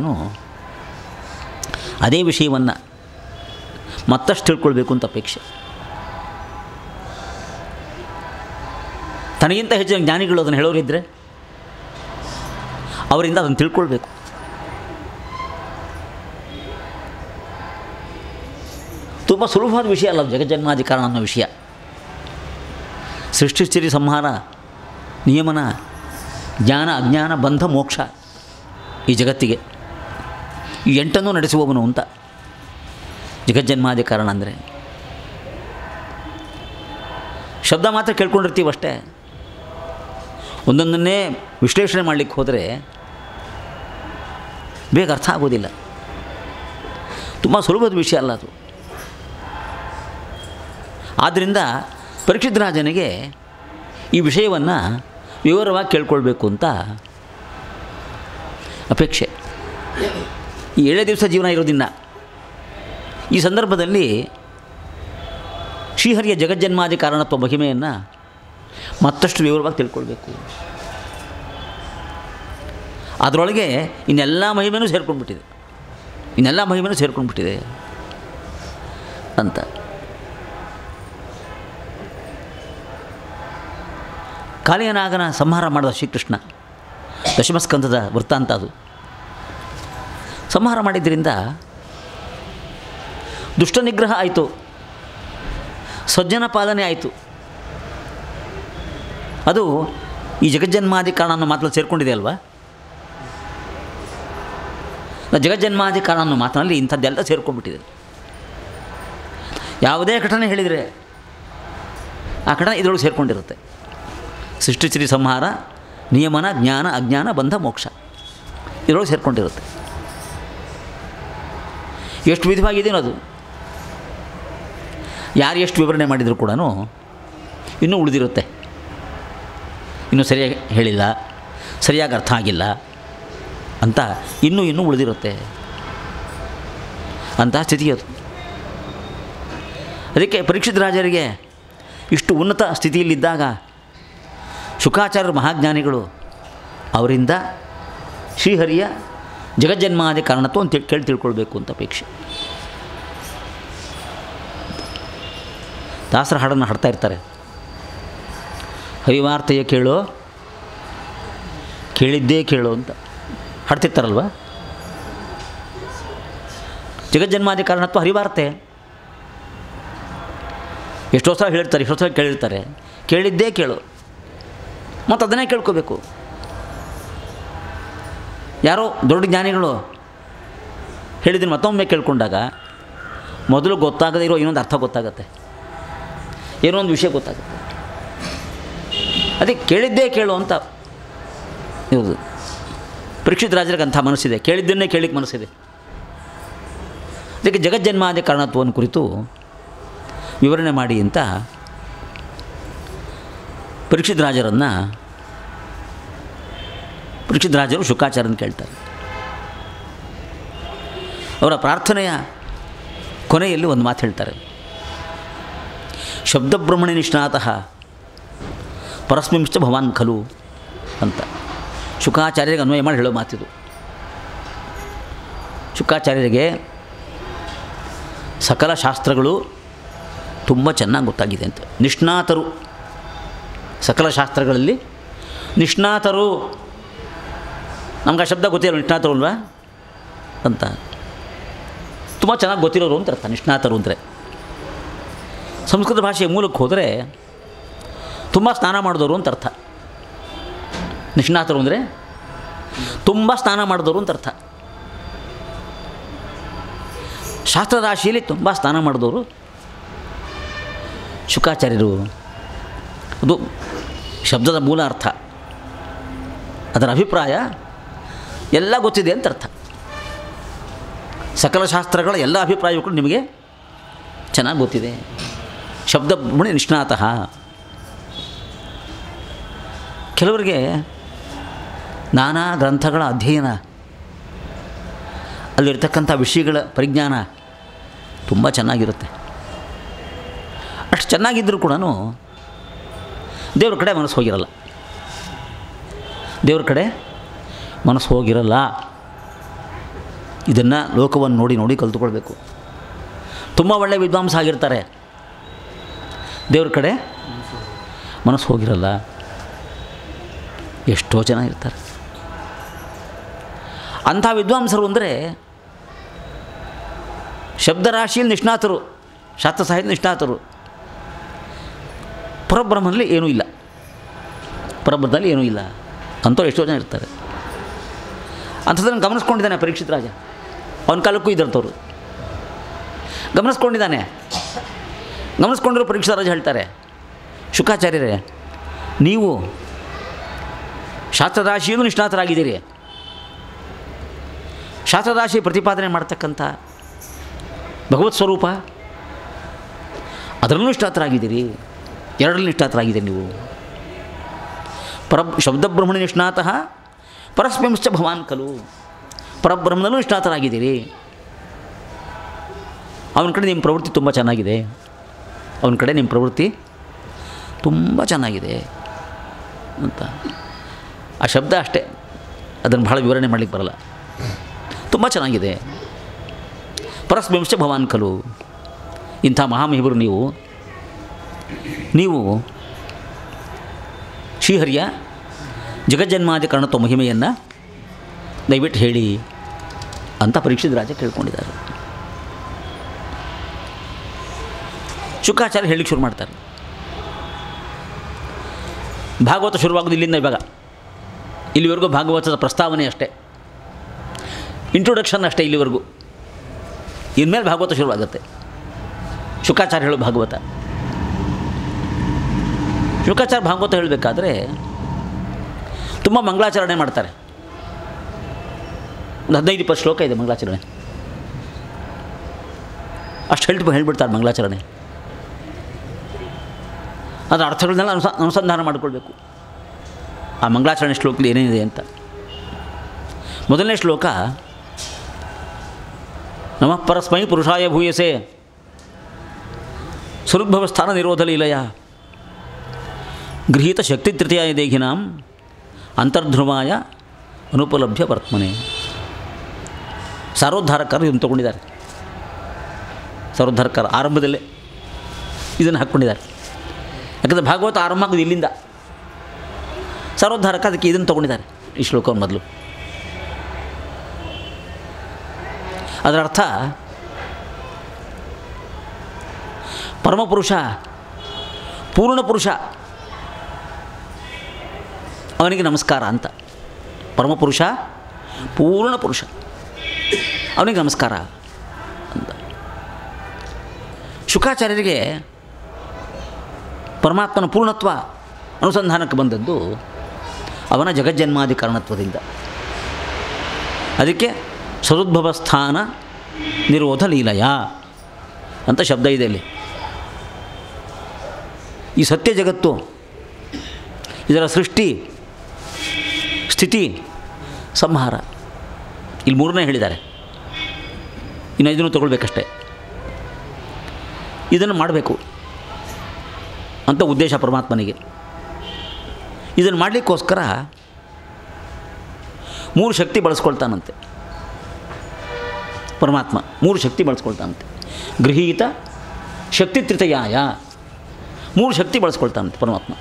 ಅದೇ ವಿಷಯವನ್ನು ಮತ್ತಷ್ಟು ತಿಳ್ಕೊಳ್ಬೇಕು ಅಂತ ಅಪೇಕ್ಷೆ. ತನಗಿಂತ ಹೆಚ್ಚಿನ ಜ್ಞಾನಿಗಳು ಅದನ್ನು ಹೇಳೋರಿದ್ದರೆ ಅವರಿಂದ ಅದನ್ನು ತಿಳ್ಕೊಳ್ಬೇಕು. ತುಂಬ ಸುಲಭವಾದ ವಿಷಯ ಅಲ್ಲ ಜಗಜ್ಜನ್ಮಾದಿ ಕಾರಣ ಅನ್ನೋ ವಿಷಯ. ಸೃಷ್ಟಿಸ್ಥಿತಿ ಸಂಹಾರ ನಿಯಮನ ಜ್ಞಾನ ಅಜ್ಞಾನ ಬಂಧ ಮೋಕ್ಷ ಈ ಜಗತ್ತಿಗೆ ಈ 8 ನಡೆಸುವವನು ಅಂತ ಜಗಜ್ಜನ್ಮಾದಿ ಕಾರಣ ಅಂದರೆ. ಶಬ್ದ ಮಾತ್ರ ಕೇಳ್ಕೊಂಡಿರ್ತೀವಷ್ಟೇ. ಒಂದೊಂದನ್ನೇ ವಿಶ್ಲೇಷಣೆ ಮಾಡಲಿಕ್ಕೆ ಹೋದರೆ ಬೇಗ ಅರ್ಥ ಆಗೋದಿಲ್ಲ. ತುಂಬ ಸುಲಭದ ವಿಷಯ ಅಲ್ಲ ಅದು. ಆದ್ದರಿಂದ ಪರೀಕ್ಷಿತ್ ರಾಜನಿಗೆ ಈ ವಿಷಯವನ್ನು ವಿವರವಾಗಿ ಕೇಳ್ಕೊಳ್ಬೇಕು ಅಂತ ಅಪೇಕ್ಷೆ. ಈ 7 ದಿವಸ ಜೀವನ ಇರೋದಿಲ್ಲ. ಈ ಸಂದರ್ಭದಲ್ಲಿ ಶ್ರೀಹರಿಯ ಜಗಜ್ಜನ್ಮಾದಿ ಕಾರಣತ್ವ ಮಹಿಮೆಯನ್ನು ಮತ್ತಷ್ಟು ವಿವರವಾಗಿ ತಿಳ್ಕೊಳ್ಬೇಕು. ಅದರೊಳಗೆ ಇನ್ನೆಲ್ಲ ಮಹಿಮೆನೂ ಸೇರ್ಕೊಂಡ್ಬಿಟ್ಟಿದೆ ಅಂತ. ಕಾಳಿಯನಾಗನ ಸಂಹಾರ ಮಾಡಿದ ಶ್ರೀಕೃಷ್ಣ, ದಶಮಸ್ಕಂದದ ವೃತ್ತಾಂತ ಅದು. ಸಂಹಾರ ಮಾಡಿದ್ದರಿಂದ ದುಷ್ಟ ನಿಗ್ರಹ ಆಯಿತು, ಸಜ್ಜನ ಪಾಲನೆ ಆಯಿತು. ಅದು ಈ ಜಗಜ್ಜನ್ಮಾದಿ ಕಾರಣ ಅನ್ನೋ ಮಾತಲ್ಲಿ ಸೇರಿಕೊಂಡಿದೆ ಅಲ್ವಾ. ಜಗಜ್ಜನ್ಮಾದಿ ಕಾರಣ ಅನ್ನೋ ಮಾತಿನಲ್ಲಿ ಇಂಥದ್ದೆಲ್ಲ ಸೇರ್ಕೊಂಡ್ಬಿಟ್ಟಿದೆ. ಯಾವುದೇ ಘಟನೆ ಹೇಳಿದರೆ ಆ ಘಟನೆ ಇದರೊಳಗೆ ಸೇರಿಕೊಂಡಿರುತ್ತೆ. ಸೃಷ್ಟಿಸ್ಥಿತಿ ಸಂಹಾರ ನಿಯಮನ ಜ್ಞಾನ ಅಜ್ಞಾನ ಬಂಧ ಮೋಕ್ಷ ಇದರೊಳಗೆ ಸೇರಿಕೊಂಡಿರುತ್ತೆ. ಎಷ್ಟು ವಿಧವಾಗಿದೆಯೋ ಅದು. ಯಾರು ಎಷ್ಟು ವಿವರಣೆ ಮಾಡಿದರೂ ಕೂಡ ಇನ್ನೂ ಉಳಿದಿರುತ್ತೆ. ಇನ್ನೂ ಸರಿಯಾಗಿ ಹೇಳಿಲ್ಲ, ಸರಿಯಾಗಿ ಅರ್ಥ ಆಗಿಲ್ಲ ಅಂತ ಇನ್ನೂ ಉಳಿದಿರುತ್ತೆ ಅಂತಹ ಸ್ಥಿತಿ ಅದು. ಅದಕ್ಕೆ ಪರೀಕ್ಷಿತ್ ರಾಜರಿಗೆ ಇಷ್ಟು ಉನ್ನತ ಸ್ಥಿತಿಯಲ್ಲಿದ್ದಾಗ ಶುಕಾಚಾರ್ಯರು ಮಹಾಜ್ಞಾನಿಗಳು, ಅವರಿಂದ ಶ್ರೀಹರಿಯ ಜಗಜ್ಜನ್ಮಾದಿ ಕಾರಣತ್ವ ಅಂತ ಕೇಳಿ ತಿಳ್ಕೊಳ್ಬೇಕು ಅಂತ ಅಪೇಕ್ಷೆ. ದಾಸರ ಹಾಡನ್ನು ಹಾಡ್ತಾ ಇರ್ತಾರೆ. ಹರಿವಾರ್ತೆಯ ಕೇಳೋ, ಕೇಳಿದ್ದೇ ಕೇಳೋ ಅಂತ ಹಾಡ್ತಿರ್ತಾರಲ್ವ. ಜಗಜ್ಜನ್ಮಾದಿ ಕಾರಣತ್ವ ಹರಿವಾರ್ತೆ ಎಷ್ಟೋ ಸಲ ಹೇಳಿರ್ತಾರೆ, ಎಷ್ಟೋ ಸಲ ಕೇಳಿರ್ತಾರೆ. ಕೇಳಿದ್ದೇ ಕೇಳು, ಮತ್ತು ಅದನ್ನೇ ಕೇಳ್ಕೋಬೇಕು. ಯಾರೋ ದೊಡ್ಡ ಜ್ಞಾನಿಗಳು ಹೇಳಿದ್ರೆ ಮತ್ತೊಮ್ಮೆ ಕೇಳ್ಕೊಂಡಾಗ ಮೊದಲು ಗೊತ್ತಾಗದೇ ಇರೋ ಇನ್ನೊಂದು ಅರ್ಥ ಗೊತ್ತಾಗತ್ತೆ, ಏನೋ ಒಂದು ವಿಷಯ ಗೊತ್ತಾಗುತ್ತೆ. ಅದೇ ಕೇಳಿದ್ದೇ ಕೇಳು ಅಂತ ಇರೋದು. ಪರೀಕ್ಷಿತ ರಾಜರಿಗೆ ಅಂಥ ಮನಸ್ಸಿದೆ, ಕೇಳಿದ್ದನ್ನೇ ಕೇಳಿಕ್ಕೆ ಮನಸ್ಸಿದೆ. ಅದಕ್ಕೆ ಜಗಜ್ಜನ್ಮಾದಿ ಕಾರಣತ್ವವನ್ನು ಕುರಿತು ವಿವರಣೆ ಮಾಡಿ ಅಂತ ಪರೀಕ್ಷಿತ ರಾಜರು ಶುಕಾಚಾರ್ಯನ ಕೇಳ್ತಾರೆ. ಅವರ ಪ್ರಾರ್ಥನೆಯ ಕೊನೆಯಲ್ಲಿ ಒಂದು ಮಾತು ಹೇಳ್ತಾರೆ. ಶಬ್ದಬ್ರಹ್ಮಣಿ ನಿಷ್ಣಾತಃ ಪರಸ್ಮಿಂಶ್ಚ ಭವಾನ್ ಖಲು ಅಂತ ಶುಕಾಚಾರ್ಯರಿಗೆ ಅನ್ವಯ ಮಾಡಿ ಹೇಳೋ ಮಾತಿದು. ಶುಕಾಚಾರ್ಯರಿಗೆ ಸಕಲ ಶಾಸ್ತ್ರಗಳು ತುಂಬ ಚೆನ್ನಾಗಿ ಗೊತ್ತಾಗಿದೆ ಅಂತ. ನಿಷ್ಣಾತರು, ಸಕಲ ಶಾಸ್ತ್ರಗಳಲ್ಲಿ ನಿಷ್ಣಾತರು. ನಮ್ಗೆ ಆ ಶಬ್ದ ಗೊತ್ತಿರೋ ನಿಷ್ಣಾತರು ಅಲ್ವಾ ಅಂತ, ತುಂಬ ಚೆನ್ನಾಗಿ ಗೊತ್ತಿರೋರು ಅಂತ ಅರ್ಥ ನಿಷ್ಣಾತರು ಅಂದರೆ. ಸಂಸ್ಕೃತ ಭಾಷೆಯ ಮೂಲಕ್ಕೆ ಹೋದರೆ ತುಂಬ ಸ್ನಾನ ಮಾಡಿದವರು ಅಂತ ಅರ್ಥ. ನಿಷ್ಣಾತರು ಅಂದರೆ ತುಂಬ ಸ್ನಾನ ಮಾಡಿದವರು ಅಂತ ಅರ್ಥ. ಶಾಸ್ತ್ರರಾಶಿಯಲ್ಲಿ ತುಂಬ ಸ್ನಾನ ಮಾಡಿದವರು ಶುಕಾಚಾರ್ಯರು. ಅದು ಶಬ್ದದ ಮೂಲ ಅರ್ಥ. ಅದರ ಅಭಿಪ್ರಾಯ ಎಲ್ಲ ಗೊತ್ತಿದೆ ಅಂತ ಅರ್ಥ. ಸಕಲ ಶಾಸ್ತ್ರಗಳ ಎಲ್ಲ ಅಭಿಪ್ರಾಯಗಳು ನಿಮಗೆ ಚೆನ್ನಾಗಿ ಗೊತ್ತಿದೆ. ಶಬ್ದ ಬ್ರಹ್ಮಣಿ ನಿಷ್ಣಾತಃ. ಕೆಲವರಿಗೆ ನಾನಾ ಗ್ರಂಥಗಳ ಅಧ್ಯಯನ, ಅಲ್ಲಿರ್ತಕ್ಕಂಥ ವಿಷಯಗಳ ಪರಿಜ್ಞಾನ ತುಂಬ ಚೆನ್ನಾಗಿರುತ್ತೆ. ಅಷ್ಟು ಚೆನ್ನಾಗಿದ್ದರೂ ಕೂಡ ದೇವ್ರ ಕಡೆ ಮನಸ್ಸು ಹೋಗಿರಲ್ಲ. ದೇವ್ರ ಕಡೆ ಮನಸ್ಸು ಹೋಗಿರಲ್ಲ. ಇದನ್ನು ಲೋಕವನ್ನು ನೋಡಿ ನೋಡಿ ಕಲಿತುಕೊಳ್ಬೇಕು. ತುಂಬ ಒಳ್ಳೆಯ ವಿದ್ವಾಂಸ ಆಗಿರ್ತಾರೆ, ದೇವ್ರ ಕಡೆ ಮನಸ್ಸು ಹೋಗಿರಲ್ಲ. ಎಷ್ಟೋ ಜನ ಇರ್ತಾರೆ ಅಂಥ ವಿದ್ವಾಂಸರು. ಅಂದರೆ ಶಬ್ದರಾಶಿಯಲ್ಲಿ ನಿಷ್ಣಾತರು, ಶಾಸ್ತ್ರ ಸಾಹಿತ್ಯ ನಿಷ್ಣಾತರು. ಪರಬ್ರಹ್ಮನಲ್ಲಿ ಏನೂ ಇಲ್ಲ, ಪರಬ್ರಹ್ಮದಲ್ಲಿ ಏನೂ ಇಲ್ಲ ಅಂಥವ್ರು ಎಷ್ಟೋ ಜನ ಇರ್ತಾರೆ. ಅಂಥದ್ದನ್ನು ಗಮನಿಸ್ಕೊಂಡಿದ್ದಾನೆ ಪರೀಕ್ಷಿತ ರಾಜ. ಅವನ ಕಾಲಕ್ಕೂ ಇದ್ದಂಥವ್ರು ಗಮನಿಸ್ಕೊಂಡಿದ್ದಾನೆ. ಗಮನಿಸ್ಕೊಂಡಿರೋ ಪರೀಕ್ಷಿತ ರಾಜ ಹೇಳ್ತಾರೆ, ಶುಕಾಚಾರ್ಯರೇ, ನೀವು ಶಾಸ್ತ್ರರಾಶಿಯಲ್ಲೂ ನಿಷ್ಣಾತರಾಗಿದ್ದೀರಿ, ಶಾಸ್ತ್ರರಾಶಿ ಪ್ರತಿಪಾದನೆ ಮಾಡ್ತಕ್ಕಂಥ ಭಗವತ್ ಸ್ವರೂಪ ಅದರಲ್ಲೂ ನಿಷ್ಣಾತರಾಗಿದ್ದೀರಿ. ಎರಡರಲ್ಲಿ ನಿಷ್ಣಾತರಾಗಿದ್ದೀರಿ ನೀವು. ಶಬ್ದಬ್ರಹ್ಮಣಿ ನಿಷ್ಣಾತಃ ಪರಸ್ಮಿಂಶ್ಚ ಭವಾನ್ ಖಲು. ಪರಬ್ರಹ್ಮನಲ್ಲೂ ನಿಷ್ಣಾತರಾಗಿದ್ದೀರಿ. ಅವನ ಕಡೆ ನಿಮ್ಮ ಪ್ರವೃತ್ತಿ ತುಂಬ ಚೆನ್ನಾಗಿದೆ. ಅವನ ಕಡೆ ನಿಮ್ಮ ಪ್ರವೃತ್ತಿ ತುಂಬ ಚೆನ್ನಾಗಿದೆ ಅಂತ. ಆ ಶಬ್ದ ಅಷ್ಟೇ, ಅದನ್ನು ಬಹಳ ವಿವರಣೆ ಮಾಡಲಿಕ್ಕೆ ಬರಲ್ಲ. ತುಂಬ ಚೆನ್ನಾಗಿದೆ. ಪರಸ್ಮಿಂಶ್ಚ ಭವಾನ್ ಖಲು. ಇಂಥ ಮಹಾಮಹಿಮರು ನೀವು ಶ್ರೀಹರಿಯ ಜಗಜ್ಜನ್ಮಾದಿ ಕಾರಣತ್ವ ಮಹಿಮೆಯನ್ನು ದಯವಿಟ್ಟು ಹೇಳಿ ಅಂತ ಪರೀಕ್ಷಿತ ರಾಜ ಕೇಳ್ಕೊಂಡಿದ್ದಾರೆ. ಶುಕಾಚಾರ್ಯ ಹೇಳಲಿಕ್ಕೆ ಶುರು ಮಾಡ್ತಾರೆ. ಭಾಗವತ ಶುರುವಾಗೋದು ಇಲ್ಲಿಂದ. ಇವಾಗ ಇಲ್ಲಿವರೆಗೂ ಭಾಗವತದ ಪ್ರಸ್ತಾವನೆ ಅಷ್ಟೇ, ಇಂಟ್ರೊಡಕ್ಷನ್ ಅಷ್ಟೇ ಇಲ್ಲಿವರೆಗೂ. ಇನ್ಮೇಲೆ ಭಾಗವತ ಶುರುವಾಗುತ್ತೆ. ಶುಕಾಚಾರ್ಯ ಹೇಳೋ ಭಾಗವತ. ಶುಕಾಚಾರ್ಯ ಭಾಗವತ ಹೇಳಬೇಕಾದ್ರೆ ತುಂಬ ಮಂಗಳಾಚರಣೆ ಮಾಡ್ತಾರೆ. ಒಂದು 15-20 ಶ್ಲೋಕ ಇದೆ ಮಂಗಳಾಚರಣೆ. ಅಷ್ಟು ಹೇಳ್ಬಿಡ್ತಾರೆ ಮಂಗಳಾಚರಣೆ. ಅದರ ಅರ್ಥಗಳನ್ನೆಲ್ಲ ಅನುಸಂಧಾನ ಮಾಡಿಕೊಳ್ಬೇಕು. ಆ ಮಂಗಳಾಚರಣೆ ಶ್ಲೋಕದಲ್ಲಿ ಏನೇನಿದೆ ಅಂತ. ಮೊದಲನೇ ಶ್ಲೋಕ, ನಮಃ ಪರಸ್ಮೈ ಪುರುಷಾಯ ಭೂಯಸೆ ಸುರುದ್ಭವ ಸ್ಥಾನ ನಿರೋಧ ಲೀಲಯ ಗೃಹೀತ ಶಕ್ತಿ ತೃತೀಯಾಯ ದೇಹಿನಾಂ ಅಂತರ್ಧ್ರುವಾಯ ಅನುಪಲಭ್ಯ ವರ್ತಮನೆ. ಸಾರೋದ್ಧಾರಕರು ಇದನ್ನು ತೊಗೊಂಡಿದ್ದಾರೆ. ಸಾರೋದ್ಧಾರಕರು ಆರಂಭದಲ್ಲೇ ಇದನ್ನು ಹಾಕ್ಕೊಂಡಿದ್ದಾರೆ. ಯಾಕಂದರೆ ಭಾಗವತ ಆರಂಭ ಆಗೋದು ಇಲ್ಲಿಂದ. ಸಾರೋದ್ಧಾರಕ ಅದಕ್ಕೆ ಇದನ್ನು ತೊಗೊಂಡಿದ್ದಾರೆ, ಈ ಶ್ಲೋಕವನ್ನು ಮೊದಲು. ಅದರ ಅರ್ಥ ಪರಮಪುರುಷ, ಪೂರ್ಣಪುರುಷ, ಅವನಿಗೆ ನಮಸ್ಕಾರ ಅಂತ. ಪರಮಪುರುಷ, ಪೂರ್ಣಪುರುಷ, ಅವನಿಗೆ ನಮಸ್ಕಾರ ಅಂತ. ಶುಕಾಚಾರ್ಯರಿಗೆ ಪರಮಾತ್ಮನ ಪೂರ್ಣತ್ವ ಅನುಸಂಧಾನಕ್ಕೆ ಬಂದದ್ದು ಅವನ ಜಗಜ್ಜನ್ಮಾದಿ ಕಾರಣತ್ವದಿಂದ. ಅದಕ್ಕೆ ಸದುದ್ಭವ ಸ್ಥಾನ ನಿರೋಧ ಲೀಲಯ ಅಂತ ಶಬ್ದ ಇದೆ ಇಲ್ಲಿ. ಈ ಸತ್ಯ ಜಗತ್ತು, ಇದರ ಸೃಷ್ಟಿ, ಸ್ಥಿತಿ, ಸಂಹಾರ, ಇಲ್ಲಿ ಮೂರನೇ ಹೇಳಿದ್ದಾರೆ. ಇನ್ನು ಇದನ್ನು ತಗೊಳ್ಬೇಕಷ್ಟೆ. ಇದನ್ನು ಮಾಡಬೇಕು ಅಂತ ಉದ್ದೇಶ ಪರಮಾತ್ಮನಿಗೆ. ಇದನ್ನು ಮಾಡಲಿಕ್ಕೋಸ್ಕರ ಮೂರು ಶಕ್ತಿ ಬಳಸ್ಕೊಳ್ತಾನಂತೆ ಪರಮಾತ್ಮ. ಮೂರು ಶಕ್ತಿ ಬಳಸ್ಕೊಳ್ತಾನಂತೆ. ಗೃಹೀತ ಶಕ್ತಿ ತೃತೀಯಾಯ, ಮೂರು ಶಕ್ತಿ ಬಳಸ್ಕೊಳ್ತಾನಂತೆ ಪರಮಾತ್ಮ.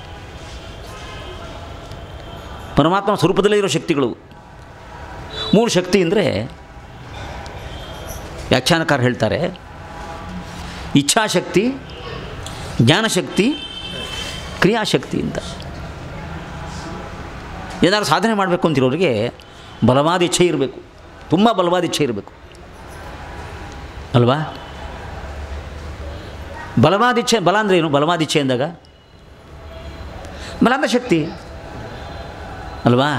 ಪರಮಾತ್ಮನ ಸ್ವರೂಪದಲ್ಲೇ ಇರೋ ಶಕ್ತಿಗಳು ಮೂರು ಶಕ್ತಿ ಅಂದರೆ, ವ್ಯಾಖ್ಯಾನಕಾರ ಹೇಳ್ತಾರೆ, ಇಚ್ಛಾಶಕ್ತಿ, ಜ್ಞಾನಶಕ್ತಿ, ಕ್ರಿಯಾಶಕ್ತಿ ಅಂತ. ಏನಾದ್ರು ಸಾಧನೆ ಮಾಡಬೇಕು ಅಂತಿರೋರಿಗೆ ಬಲವಾದ ಇಚ್ಛೆ ಇರಬೇಕು, ತುಂಬ ಬಲವಾದ ಇಚ್ಛೆ ಇರಬೇಕು ಅಲ್ವಾ? ಬಲವಾದ ಇಚ್ಛೆ, ಬಲ ಅಂದರೆ ಏನು? ಬಲವಾದ ಇಚ್ಛೆ ಅಂದಾಗ ಬಲ ಅಂದರೆ ಶಕ್ತಿ ಅಲ್ವಾ?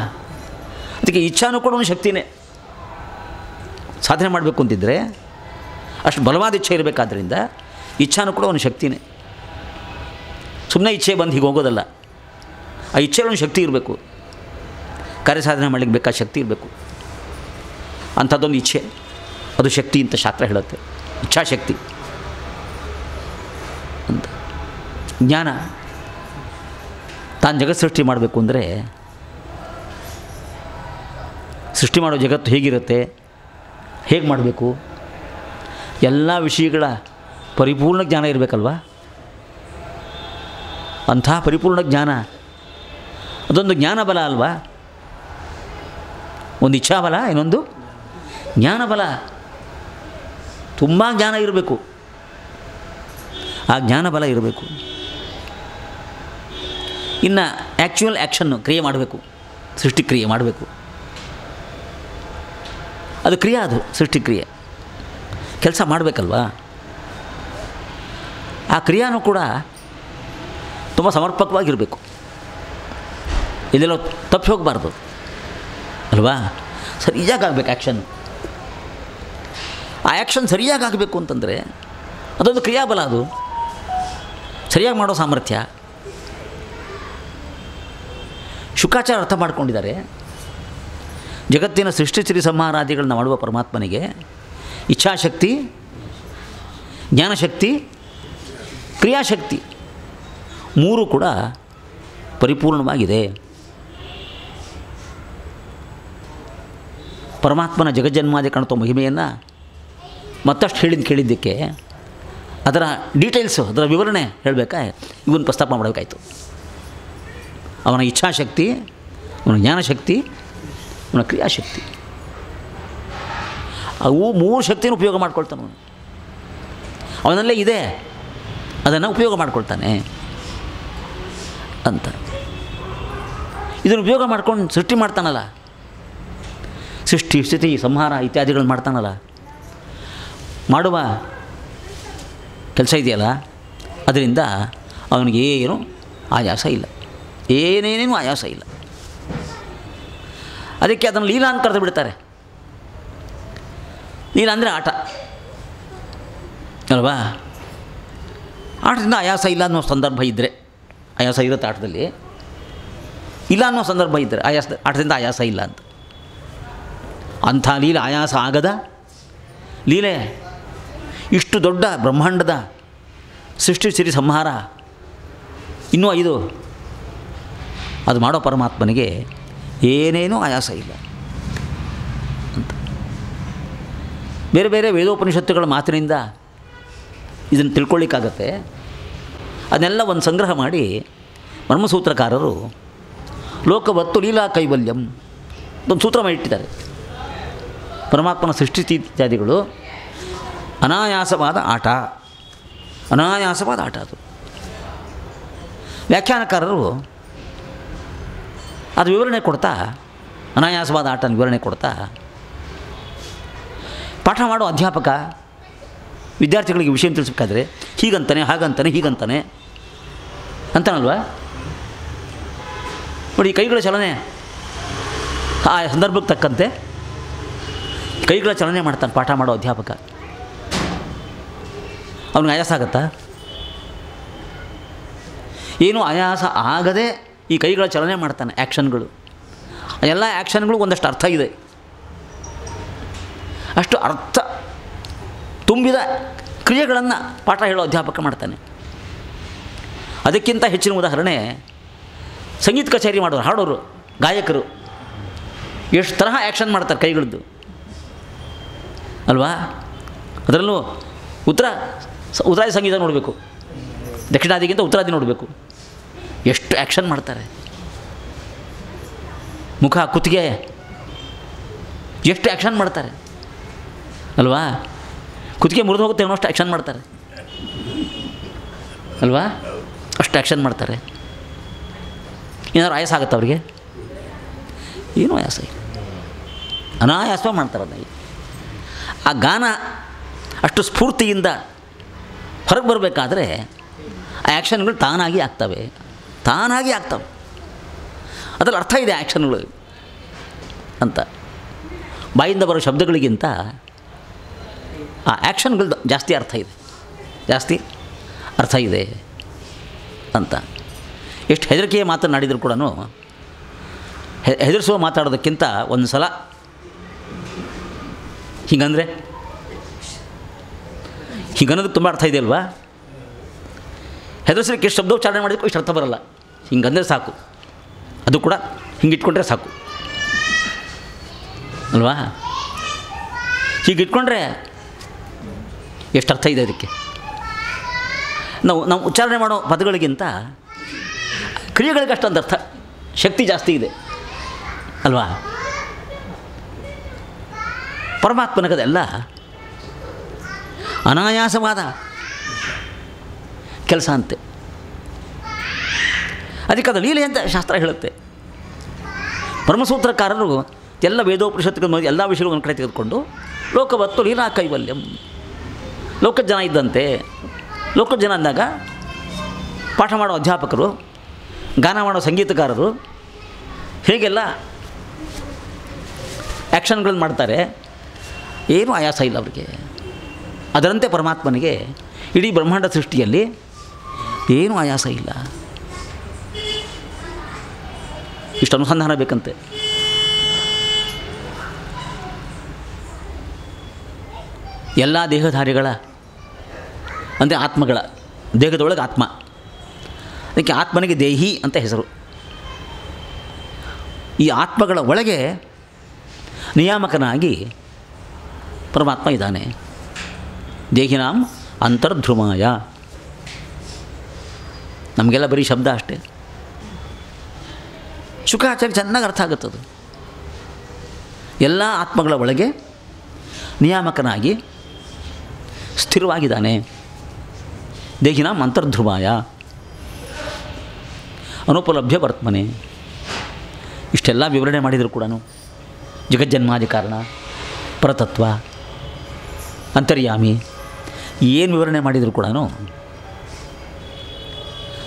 ಅದಕ್ಕೆ ಇಚ್ಛಾನೂ ಕೂಡ ಒಂದು ಶಕ್ತಿನೇ. ಸಾಧನೆ ಮಾಡಬೇಕು ಅಂತಿದ್ದರೆ ಅಷ್ಟು ಬಲವಾದ ಇಚ್ಛೆ ಇರಬೇಕಾದ್ರಿಂದ ಇಚ್ಛಾನೂ ಕೂಡ ಒಂದು ಶಕ್ತಿನೇ. ಸುಮ್ಮನೆ ಇಚ್ಛೆ ಬಂದು ಹೀಗೆ ಹೋಗೋದಲ್ಲ. ಆ ಇಚ್ಛೆಗಳೊಂದು ಶಕ್ತಿ ಇರಬೇಕು. ಕಾರ್ಯ ಸಾಧನೆ ಮಾಡಲಿಕ್ಕೆ ಬೇಕಾದ ಶಕ್ತಿ ಇರಬೇಕು. ಅಂಥದ್ದೊಂದು ಇಚ್ಛೆ, ಅದು ಶಕ್ತಿ ಅಂತ ಶಾಸ್ತ್ರ ಹೇಳುತ್ತೆ. ಇಚ್ಛಾಶಕ್ತಿ ಅಂತ. ಜ್ಞಾನ, ತಾನು ಜಗತ್ತು ಸೃಷ್ಟಿ ಮಾಡಬೇಕು ಅಂದರೆ, ಸೃಷ್ಟಿ ಮಾಡೋ ಜಗತ್ತು ಹೇಗಿರುತ್ತೆ, ಹೇಗೆ ಮಾಡಬೇಕು, ಎಲ್ಲ ವಿಷಯಗಳ ಪರಿಪೂರ್ಣ ಜ್ಞಾನ ಇರಬೇಕಲ್ವ? ಅಂಥ ಪರಿಪೂರ್ಣ ಜ್ಞಾನ, ಅದೊಂದು ಜ್ಞಾನ ಬಲ ಅಲ್ವಾ? ಒಂದು ಇಚ್ಛಾಬಲ, ಇನ್ನೊಂದು ಜ್ಞಾನಬಲ. ತುಂಬ ಜ್ಞಾನ ಇರಬೇಕು, ಆ ಜ್ಞಾನಬಲ ಇರಬೇಕು. ಇನ್ನು ಆ್ಯಕ್ಚುಯಲ್ ಆ್ಯಕ್ಷನ್ನು ಕ್ರಿಯೆ ಮಾಡಬೇಕು, ಸೃಷ್ಟಿ ಕ್ರಿಯೆ ಮಾಡಬೇಕು. ಅದು ಕ್ರಿಯೆ, ಅದು ಸೃಷ್ಟಿ ಕ್ರಿಯೆ, ಕೆಲಸ ಮಾಡಬೇಕಲ್ವಾ? ಆ ಕ್ರಿಯಾನೂ ಕೂಡ ತುಂಬ ಸಮರ್ಪಕವಾಗಿರಬೇಕು. ಇದೆಲ್ಲ ತಪ್ಪಿ ಹೋಗಬಾರ್ದು ಅಲ್ವಾ? ಸರಿಯಾಗಿ ಆಗಬೇಕು ಆ್ಯಕ್ಷನ್. ಆ ಆ್ಯಕ್ಷನ್ ಸರಿಯಾಗಿ ಆಗಬೇಕು ಅಂತಂದರೆ ಅದೊಂದು ಕ್ರಿಯಾಬಲ, ಅದು ಸರಿಯಾಗಿ ಮಾಡೋ ಸಾಮರ್ಥ್ಯ. ಶುಕಾಚಾರ್ಯ ಅರ್ಥ ಮಾಡ್ಕೊಂಡಿದ್ದಾರೆ. ಜಗತ್ತಿನ ಸೃಷ್ಟಿ ಸ್ಥಿತಿ ಸಂಹಾರಾದಿಗಳನ್ನ ಮಾಡುವ ಪರಮಾತ್ಮನಿಗೆ ಇಚ್ಛಾಶಕ್ತಿ, ಜ್ಞಾನಶಕ್ತಿ, ಕ್ರಿಯಾಶಕ್ತಿ ಮೂರು ಕೂಡ ಪರಿಪೂರ್ಣವಾಗಿದೆ. ಪರಮಾತ್ಮನ ಜಗಜ್ಜನ್ಮಾದಿ ಕಾಣುತ್ತೋ ಮಹಿಮೆಯನ್ನು ಮತ್ತಷ್ಟು ಕೇಳಿದ್ದಕ್ಕೆ ಅದರ ಡೀಟೇಲ್ಸು, ಅದರ ವಿವರಣೆ ಹೇಳಬೇಕಾ, ಇವನ್ನ ಪ್ರಸ್ತಾಪ ಮಾಡಬೇಕಾಯಿತು. ಅವನ ಇಚ್ಛಾಶಕ್ತಿ, ಅವನ ಜ್ಞಾನಶಕ್ತಿ, ಅವನ ಕ್ರಿಯಾಶಕ್ತಿ, ಅವು ಮೂರು ಶಕ್ತಿಯನ್ನು ಉಪಯೋಗ ಮಾಡ್ಕೊಳ್ತಾನೆ ಅವನು. ಅವನಲ್ಲೇ ಇದೆ, ಅದನ್ನು ಉಪಯೋಗ ಮಾಡ್ಕೊಳ್ತಾನೆ ಅಂತ. ಇದನ್ನು ಉಪಯೋಗ ಮಾಡ್ಕೊಂಡು ಸೃಷ್ಟಿ ಮಾಡ್ತಾನಲ್ಲ, ಸೃಷ್ಟಿ ಸ್ಥಿತಿ ಸಂಹಾರ ಇತ್ಯಾದಿಗಳನ್ನು ಮಾಡ್ತಾನಲ್ಲ, ಮಾಡುವ ಕೆಲಸ ಇದೆಯಲ್ಲ, ಅದರಿಂದ ಅವನಿಗೇನು ಆಯಾಸ ಇಲ್ಲ, ಏನೇನೇನು ಆಯಾಸ ಇಲ್ಲ. ಅದಕ್ಕೆ ಅದನ್ನು ಲೀಲಾ ಅಂತ ಕರೆದು ಬಿಡ್ತಾರೆ. ಲೀಲಾ ಅಂದರೆ ಆಟ ಅಲ್ವಾ? ಆಟದಿಂದ ಆಯಾಸ ಇಲ್ಲ ಅನ್ನೋ ಸಂದರ್ಭ ಇದ್ದರೆ, ಆಯಾಸ ಇರುತ್ತೆ ಆಟದಲ್ಲಿ, ಇಲ್ಲ ಅನ್ನೋ ಸಂದರ್ಭ ಇದ್ದರೆ ಆಟದಿಂದ ಆಯಾಸ ಇಲ್ಲ ಅಂತ. ಅಂಥ ಲೀಲೆ, ಆಯಾಸ ಆಗದ ಲೀಲೆ, ಇಷ್ಟು ದೊಡ್ಡ ಬ್ರಹ್ಮಾಂಡದ ಸೃಷ್ಟಿ ಸಿರಿ ಸಂಹಾರ, ಇನ್ನೂ 5 ಅದು ಮಾಡೋ ಪರಮಾತ್ಮನಿಗೆ ಏನೇನೂ ಆಯಾಸ ಇಲ್ಲ ಅಂತ. ಬೇರೆ ಬೇರೆ ವೇದೋಪನಿಷತ್ತುಗಳ ಮಾತಿನಿಂದ ಇದನ್ನು ತಿಳ್ಕೊಳ್ಳಿಕ್ಕಾಗತ್ತೆ. ಅದನ್ನೆಲ್ಲ ಒಂದು ಸಂಗ್ರಹ ಮಾಡಿ ಬ್ರಹ್ಮಸೂತ್ರಕಾರರು ಲೋಕವತ್ತು ಲೀಲಾ ಕೈವಲ್ಯಂ ಒಂದು ಸೂತ್ರ ಮಾಡಿಟ್ಟಿದ್ದಾರೆ. ಪರಮಾತ್ಮನ ಸೃಷ್ಟಿ ಇತ್ಯಾದಿಗಳು ಅನಾಯಾಸವಾದ ಆಟ, ಅನಾಯಾಸವಾದ ಆಟ ಅದು. ವ್ಯಾಖ್ಯಾನಕಾರರು ಅದು ವಿವರಣೆ ಕೊಡ್ತಾ, ಅನಾಯಾಸವಾದ ಆಟನ ವಿವರಣೆ ಕೊಡ್ತಾ, ಪಾಠ ಮಾಡೋ ಅಧ್ಯಾಪಕ ವಿದ್ಯಾರ್ಥಿಗಳಿಗೆ ವಿಷಯ ತಿಳಿಸ್ಬೇಕಾದ್ರೆ ಹೀಗಂತಾನೆ, ಹಾಗಂತಾನೆ, ಹೀಗಂತಾನೆ ಅಂತಾನಲ್ವ. ನೋಡಿ, ಕೈಗಳ ಚಲನೆ ಆ ಸಂದರ್ಭಕ್ಕೆ ತಕ್ಕಂತೆ ಕೈಗಳ ಚಲನೆ ಮಾಡ್ತಾನೆ ಪಾಠ ಮಾಡೋ ಅಧ್ಯಾಪಕ. ಅವನಿಗೆ ಆಯಾಸ ಆಗತ್ತಾ? ಏನೂ ಆಯಾಸ ಆಗದೆ ಈ ಕೈಗಳ ಚಲನೆ ಮಾಡ್ತಾನೆ. ಆ್ಯಕ್ಷನ್ಗಳು, ಎಲ್ಲ ಆ್ಯಕ್ಷನ್ಗಳು ಒಂದಷ್ಟು ಅರ್ಥ ಇದೆ. ಅಷ್ಟು ಅರ್ಥ ತುಂಬಿದ ಕ್ರಿಯೆಗಳನ್ನು ಪಾಠ ಹೇಳೋ ಅಧ್ಯಾಪಕ ಮಾಡ್ತಾನೆ. ಅದಕ್ಕಿಂತ ಹೆಚ್ಚಿನ ಉದಾಹರಣೆ ಸಂಗೀತ ಕಚೇರಿ ಮಾಡೋರು, ಹಾಡೋರು, ಗಾಯಕರು ಎಷ್ಟು ತರಹ ಆ್ಯಕ್ಷನ್ ಮಾಡ್ತಾರೆ ಕೈಗಳದ್ದು ಅಲ್ವಾ. ಅದರಲ್ಲೂ ಉತ್ತರಾದಿ ಸಂಗೀತ ನೋಡಬೇಕು, ದಕ್ಷಿಣಾದಿಗಿಂತ ಉತ್ತರಾದಿ ನೋಡಬೇಕು, ಎಷ್ಟು ಆ್ಯಕ್ಷನ್ ಮಾಡ್ತಾರೆ. ಮುಖ, ಕುತ್ತಿಗೆ ಎಷ್ಟು ಆ್ಯಕ್ಷನ್ ಮಾಡ್ತಾರೆ ಅಲ್ವಾ. ಕುತ್ತಿಗೆ ಮುರಿದು ಹೋಗುತ್ತೆ ಅನ್ನೋಷ್ಟು ಆ್ಯಕ್ಷನ್ ಮಾಡ್ತಾರೆ ಅಲ್ವಾ. ಅಷ್ಟು ಆ್ಯಕ್ಷನ್ ಮಾಡ್ತಾರೆ. ಏನಾದ್ರು ಆಯಾಸ ಆಗುತ್ತೆ ಅವರಿಗೆ? ಏನೂ ಆಯಾಸ ಇಲ್ಲ, ಅನಾಯಾಸ ಮಾಡ್ತಾರೆ ಅದನ್ನ. ಆ ಗಾನ ಅಷ್ಟು ಸ್ಫೂರ್ತಿಯಿಂದ ಹೊರಗೆ ಬರಬೇಕಾದ್ರೆ ಆ ಆ್ಯಕ್ಷನ್ಗಳು ತಾನಾಗಿ ಆಗ್ತವೆ. ಅದರಲ್ಲಿ ಅರ್ಥ ಇದೆ ಆ್ಯಕ್ಷನ್ಗಳು ಅಂತ. ಬಾಯಿಂದ ಬರೋ ಶಬ್ದಗಳಿಗಿಂತ ಆ ಆ್ಯಕ್ಷನ್ಗಳು ಜಾಸ್ತಿ ಅರ್ಥ ಇದೆ ಅಂತ. ಎಷ್ಟು ಹೆದರಿಕೆಯ ಮಾತನಾಡಿದರೂ ಕೂಡ ಹೆದರಿಸುವ ಮಾತಾಡೋದಕ್ಕಿಂತ ಒಂದು ಸಲ ಹೀಗನ್ನೋದಕ್ಕೆ ತುಂಬ ಅರ್ಥ ಇದೆ ಅಲ್ವಾ. ಹೆದರಿಸಲಿಕ್ಕೆ ಎಷ್ಟು ಶಬ್ದೋಚ್ಚಾರಣೆ ಮಾಡಿದಕ್ಕೂ ಇಷ್ಟು ಅರ್ಥ ಬರಲ್ಲ. ಹಿಂಗಂದರೆ ಸಾಕು, ಅದು ಕೂಡ ಹಿಂಗಿಟ್ಕೊಂಡ್ರೆ ಸಾಕು ಅಲ್ವಾ. ಹೀಗಿಟ್ಕೊಂಡ್ರೆ ಎಷ್ಟು ಅರ್ಥ ಇದೆ ಅದಕ್ಕೆ. ನಾವು ಉಚ್ಚಾರಣೆ ಮಾಡೋ ಪದಗಳಿಗಿಂತ ಕ್ರಿಯೆಗಳಿಗೆ ಅಷ್ಟೊಂದು ಅರ್ಥ, ಶಕ್ತಿ ಜಾಸ್ತಿ ಇದೆ ಅಲ್ವಾ. ಪರಮಾತ್ಮನಗದೆಲ್ಲ ಅನಾಯಾಸವಾದ ಕೆಲಸ ಅಂತೆ. ಅದಕ್ಕೆ ಅದು ಲೀಲೆ ಅಂತ ಶಾಸ್ತ್ರ ಹೇಳುತ್ತೆ. ಬ್ರಹ್ಮಸೂತ್ರಕಾರರು ಎಲ್ಲ ವೇದೋಪನಿಷತ್ತುಗಳ ಎಲ್ಲ ವಿಷಯಗಳು ಒಂದು ಕಡೆ ತೆಗೆದುಕೊಂಡು ಲೋಕವತ್ತು ಲೀಲಾ ಕೈವಲ್ಯಂ, ಲೋಕದ ಜನ ಇದ್ದಂತೆ. ಲೋಕದ ಜನ ಅಂದಾಗ ಪಾಠ ಮಾಡೋ ಅಧ್ಯಾಪಕರು, ಗಾನ ಮಾಡೋ ಸಂಗೀತಗಾರರು ಹೇಗೆಲ್ಲ ಆ್ಯಕ್ಷನ್ಗಳನ್ನು ಮಾಡ್ತಾರೆ, ಏನೂ ಆಯಾಸ ಇಲ್ಲ ಅವರಿಗೆ. ಅದರಂತೆ ಪರಮಾತ್ಮನಿಗೆ ಇಡೀ ಬ್ರಹ್ಮಾಂಡ ಸೃಷ್ಟಿಯಲ್ಲಿ ಏನೂ ಆಯಾಸ ಇಲ್ಲ. ಇಷ್ಟು ಅನುಸಂಧಾನ ಬೇಕಂತೆ. ಎಲ್ಲ ದೇಹಧಾರಿಗಳ ಅಂದರೆ ಆತ್ಮಗಳ ದೇಹದೊಳಗೆ ಆತ್ಮ, ಅದಕ್ಕೆ ಆತ್ಮನಿಗೆ ದೇಹಿ ಅಂತ ಹೆಸರು. ಈ ಆತ್ಮಗಳ ಒಳಗೆ ನಿಯಾಮಕನಾಗಿ ಪರಮಾತ್ಮ ಇದ್ದಾನೆ. ದೇಹಿನಾಂ ಅಂತರ್ಧ್ರುಮಾಯ. ನಮಗೆಲ್ಲ ಬರೀ ಶಬ್ದ ಅಷ್ಟೇ. ಶುಕಾಚಾರ್ಯ ಚೆನ್ನಾಗಿ ಅರ್ಥ ಆಗುತ್ತದು. ಎಲ್ಲ ಆತ್ಮಗಳ ಒಳಗೆ ನಿಯಾಮಕನಾಗಿ ಸ್ಥಿರವಾಗಿದ್ದಾನೆ. ದೇಹಿನಾಂ ಅಂತರ್ಧ್ರುಮಾಯ ಅನುಪಲಭ್ಯ ವರ್ತಮನೆ. ಇಷ್ಟೆಲ್ಲ ವಿವರಣೆ ಮಾಡಿದರೂ ಕೂಡ ಜಗಜ್ಜನ್ಮಾದಿ ಕಾರಣ, ಪರತತ್ವ, ಅಂತರ್ಯಾಮಿ ಏನು ವಿವರಣೆ ಮಾಡಿದರೂ ಕೂಡ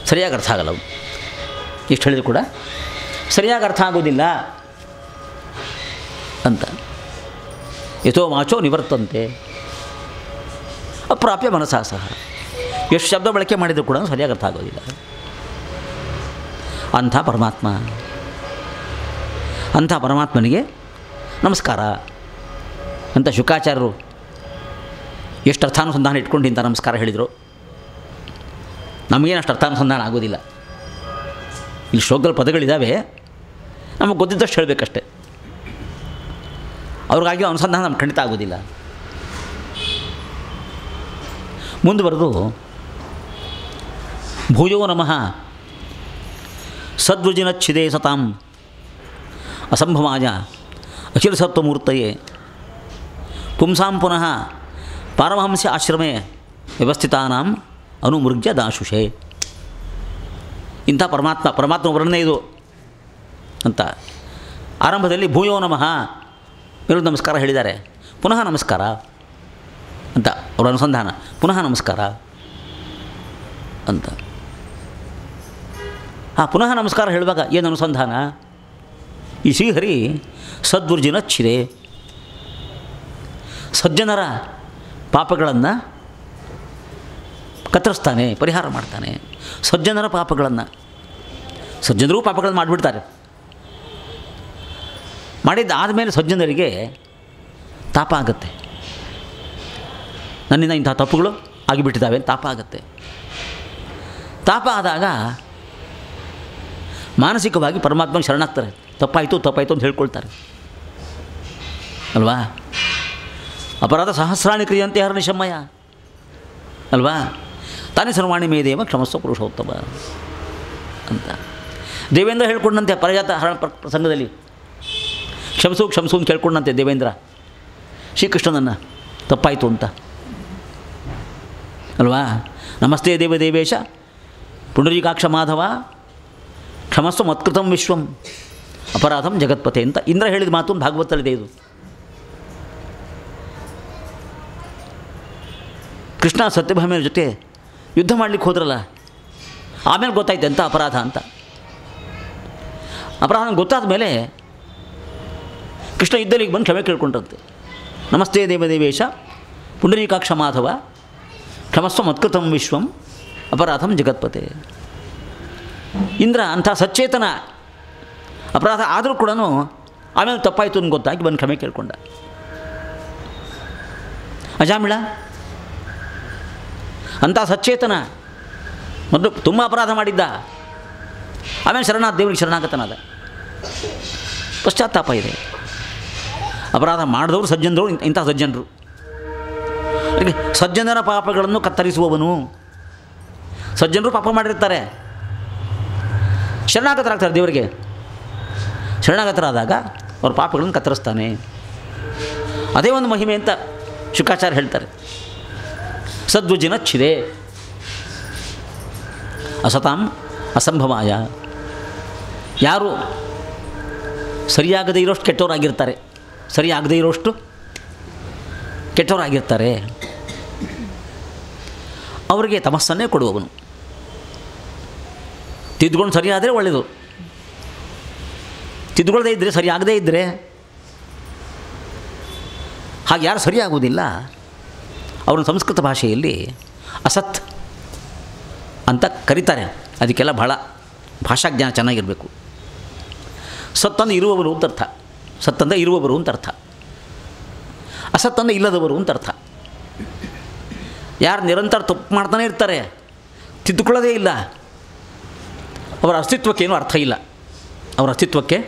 ಸರಿಯಾಗಿ ಅರ್ಥ ಆಗಲ್ಲ. ಎಷ್ಟು ಹೇಳಿದ್ರು ಕೂಡ ಸರಿಯಾಗಿ ಅರ್ಥ ಆಗೋದಿಲ್ಲ ಅಂತ. ಯಥೋ ವಾಚೋ ನಿವರ್ತಂತೆ ಅಪ್ರಾಪ್ಯ ಮನಸಾ ಸಹ. ಎಷ್ಟು ಶಬ್ದ ಬಳಕೆ ಮಾಡಿದರೂ ಕೂಡ ಸರಿಯಾಗಿ ಅರ್ಥ ಆಗೋದಿಲ್ಲ. ಅಂಥ ಪರಮಾತ್ಮನಿಗೆ ನಮಸ್ಕಾರ ಅಂತ ಶುಕಾಚಾರ್ಯರು ಎಷ್ಟು ಅರ್ಥಾನುಸಂಧಾನ ಇಟ್ಕೊಂಡು ಇಂಥ ನಮಸ್ಕಾರ ಹೇಳಿದರು. ನಮಗೇನು ಅಷ್ಟು ಅರ್ಥಾನುಸಂಧಾನ ಆಗೋದಿಲ್ಲ ಇಲ್ಲಿ ಶ್ಲೋಕದಲ್ಲಿ ಪದಗಳಿದ್ದಾವೆ, ನಮಗೆ ಗೊತ್ತಿದ್ದಷ್ಟು ಹೇಳಬೇಕಷ್ಟೆ. ಅವ್ರಿಗಾಗಿ ಅನುಸಂಧಾನ ನಮ್ಗೆ ಖಂಡಿತ ಆಗೋದಿಲ್ಲ. ಮುಂದುವರೆದು ಭೂಯೋ ನಮಃ ಸದ್ವೃಜಿನಚ್ಛಿದೇ ಸತಾಂ ಅಸಂಭವಾಯ ಅಖಿಲ ಸತ್ವಮೂರ್ತಯೇ ಪುಂಸಾಂ ಪುನಃ ಪಾರಮಹಂಸ್ಯ ಆಶ್ರಮೇ ವ್ಯವಸ್ಥಿತಾನಾಂ ಅನುಮೃಗ್ಯ ದಾಶುಷೆ. ಇಂಥ ಪರಮಾತ್ಮ ವರ್ಣನೆ ಇದು ಅಂತ ಆರಂಭದಲ್ಲಿ ಭೂಯೋ ನಮಃ ವಿರುದ್ಧ ನಮಸ್ಕಾರ ಹೇಳಿದ್ದಾರೆ. ಪುನಃ ನಮಸ್ಕಾರ ಅಂತ ಅವರ ಅನುಸಂಧಾನ, ಪುನಃ ನಮಸ್ಕಾರ ಅಂತ. ಆ ಪುನಃ ನಮಸ್ಕಾರ ಹೇಳುವಾಗ ಏನು ಅನುಸಂಧಾನ? ಈ ಶ್ರೀಹರಿ ಸದ್ವೃಜಿನಚ್ಛಿದೆ, ಸಜ್ಜನರ ಪಾಪಗಳನ್ನು ಕತ್ತರಿಸ್ತಾನೆ, ಪರಿಹಾರ ಮಾಡ್ತಾನೆ. ಸಜ್ಜನರ ಪಾಪಗಳನ್ನು, ಸಜ್ಜನರೂ ಪಾಪಗಳನ್ನು ಮಾಡಿಬಿಡ್ತಾರೆ. ಮಾಡಿದ್ದಾದಮೇಲೆ ಸಜ್ಜನರಿಗೆ ತಾಪ ಆಗುತ್ತೆ, ನನ್ನಿಂದ ಇಂಥ ತಪ್ಪುಗಳು ಆಗಿಬಿಟ್ಟಿದ್ದಾವೆ ಅಂತ ತಾಪ ಆಗುತ್ತೆ. ತಾಪ ಆದಾಗ ಮಾನಸಿಕವಾಗಿ ಪರಮಾತ್ಮಗೆ ಶರಣಾಗ್ತಾರೆ. ತಪ್ಪಾಯಿತು ಅಂತ ಹೇಳ್ಕೊಳ್ತಾರೆ ಅಲ್ವಾ? ಅಪರಾಧ ಸಹಸ್ರಾಣಿ ಕ್ರಿಯಂತೆ ಹರನಿಶಮ್ಮಯ ಅಲ್ವಾ? ತಾನೇ ಸರ್ವಾಣಿ ಮೇದೇವ ಕ್ಷಮಸ್ವ ಪುರುಷೋತ್ತಮ ಅಂತ ದೇವೇಂದ್ರ ಹೇಳ್ಕೊಂಡಂತೆ ಪರಜಾತ ಹರಣ ಪ್ರಸಂಗದಲ್ಲಿ ಕ್ಷಮಿಸು ಅಂತ ಕೇಳ್ಕೊಂಡಂತೆ ದೇವೇಂದ್ರ ಶ್ರೀಕೃಷ್ಣನನ್ನು ತಪ್ಪಾಯಿತು ಅಂತ ಅಲ್ವಾ? ನಮಸ್ತೆ ದೇವದೇವೇಶ ಪುಂಡರೀಕಾಕ್ಷ ಮಾಧವ ಕ್ಷಮಸ್ವ ಮತ್ಕೃತಂ ವಿಶ್ವಂ ಅಪರಾಧಂ ಜಗತ್ಪತೆ ಅಂತ ಇಂದ್ರ ಹೇಳಿದ ಮಾತು ಭಾಗವತಲ್ಲಿದೆ. ಇದು ಕೃಷ್ಣ ಸತ್ಯಭಾಮೆಯ ಜೊತೆ ಯುದ್ಧ ಮಾಡಲಿಕ್ಕೆ ಹೋದ್ರಲ್ಲ, ಆಮೇಲೆ ಗೊತ್ತಾಯ್ತು ಅಂತ ಅಪರಾಧ ಅಂತ. ಅಪರಾಧ ಗೊತ್ತಾದ ಮೇಲೆ ಕೃಷ್ಣ ಇದ್ದಲ್ಲಿಗೆ ಬಂದು ಕ್ಷಮೆ ಕೇಳ್ಕೊಂಡ್ರಂತೆ. ನಮಸ್ತೆ ದೇವದೇವೇಶ ಪುಂಡರೀಕಾಕ್ಷ ಮಾಧವ ಕ್ಷಮಸ್ವ ಮತ್ಕೃತಂ ವಿಶ್ವಂ ಅಪರಾಧಂ ಜಗತ್ಪತೆ. ಇಂದ್ರ ಅಂಥ ಸಚೇತನ, ಅಪರಾಧ ಆದರೂ ಕೂಡ ಆಮೇಲೆ ತಪ್ಪಾಯಿತು ಅಂತ ಗೊತ್ತಾಗಿ ಬಂದು ಕ್ಷಮೆ ಕೇಳ್ಕೊಂಡ. ಅಜಾಮಿಳ ಅಂಥ ಸಚೇತನ, ಮೊದಲು ತುಂಬ ಅಪರಾಧ ಮಾಡಿದ್ದ, ಆಮೇಲೆ ದೇವರಿಗೆ ಶರಣಾಗತನಾದ. ಪಶ್ಚಾತ್ತಾಪ ಇದೆ. ಅಪರಾಧ ಮಾಡಿದವರು ಸಜ್ಜನರು, ಇಂಥ ಸಜ್ಜನರು. ಸಜ್ಜನರ ಪಾಪಗಳನ್ನು ಕತ್ತರಿಸುವವನು. ಸಜ್ಜನರು ಪಾಪ ಮಾಡಿರ್ತಾರೆ, ಶರಣಾಗತರಾಗ್ತಾರೆ ದೇವರಿಗೆ. ಶರಣಾಗತರಾದಾಗ ಅವ್ರ ಪಾಪಗಳನ್ನು ಕತ್ತರಿಸ್ತಾನೆ. ಅದೇ ಒಂದು ಮಹಿಮೆ ಅಂತ ಶುಕಾಚಾರ್ಯ ಹೇಳ್ತಾರೆ. ಸದ್ವೃಜಿನಚ್ಛಿದೆ ಅಸತಾಂ ಅಸಂಭವಾಯ. ಯಾರು ಸರಿಯಾಗದೇ ಇರೋಷ್ಟು ಕೆಟ್ಟವರಾಗಿರ್ತಾರೆ, ಸರಿಯಾಗದೇ ಇರೋಷ್ಟು ಕೆಟ್ಟವರಾಗಿರ್ತಾರೆ, ಅವರಿಗೆ ತಮಸ್ಸನ್ನೇ ಕೊಡುವವನು. ತಿದ್ದುಕೊಂಡು ಸರಿಯಾದರೆ ಒಳ್ಳೆಯದು, ತಿದ್ದುಕೊಳ್ಳದೇ ಇದ್ದರೆ, ಸರಿಯಾಗದೇ ಇದ್ದರೆ, ಹಾಗೆ ಯಾರು ಸರಿಯಾಗುವುದಿಲ್ಲ ಅವ್ರನ್ನ ಸಂಸ್ಕೃತ ಭಾಷೆಯಲ್ಲಿ ಅಸತ್ ಅಂತ ಕರೀತಾರೆ. ಅದಕ್ಕೆಲ್ಲ ಬಹಳ ಭಾಷಾಜ್ಞಾನ ಚೆನ್ನಾಗಿರಬೇಕು. ಸತ್ತಂದರೆ ಇರುವವರು ಅಂತ ಅರ್ಥ, ಸತ್ತಂದರೆ ಇರುವವರು ಅಂತ ಅರ್ಥ, ಅಸತ್ತಂದರೆ ಇಲ್ಲದವರು ಅಂತ ಅರ್ಥ. ಯಾರು ನಿರಂತರ ತಪ್ಪು ಮಾಡ್ತಾನೆ ಇರ್ತಾರೆ, ತಿದ್ದುಕೊಳ್ಳೋದೇ ಇಲ್ಲ, ಅವರ ಅಸ್ತಿತ್ವಕ್ಕೇನೂ ಅರ್ಥ ಇಲ್ಲ, ಅವರ ಅಸ್ತಿತ್ವಕ್ಕೆ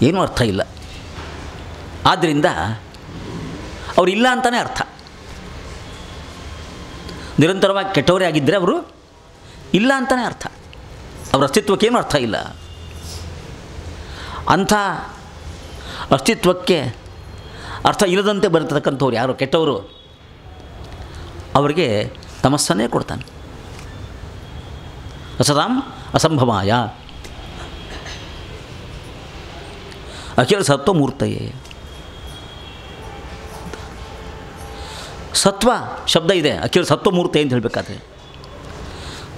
ಏನೂ ಅರ್ಥ ಇಲ್ಲ. ಆದ್ದರಿಂದ ಅವರಿಲ್ಲ ಅಂತಲೇ ಅರ್ಥ. ನಿರಂತರವಾಗಿ ಕೆಟ್ಟವರೇ ಆಗಿದ್ದರೆ ಅವರು ಇಲ್ಲ ಅಂತಲೇ ಅರ್ಥ, ಅವರ ಅಸ್ತಿತ್ವಕ್ಕೇನೂ ಅರ್ಥ ಇಲ್ಲ. ಅಂಥ ಅಸ್ತಿತ್ವಕ್ಕೆ ಅರ್ಥ ಇಲ್ಲದಂತೆ ಬರತಕ್ಕಂಥವ್ರು ಯಾರು ಕೆಟ್ಟವರು, ಅವರಿಗೆ ತಮಸ್ಸನ್ನೇ ಕೊಡ್ತಾನೆ. ಅಸತಾಂ ಅಸಂಭವಾಯ ಅಖಿಲ ಸತ್ವಮೂರ್ತಯೇ. ಸತ್ವ ಶಬ್ದ ಇದೆ, ಅಖಿಲ ಸತ್ವಮೂರ್ತಿ ಅಂತ ಹೇಳಬೇಕಾದ್ರೆ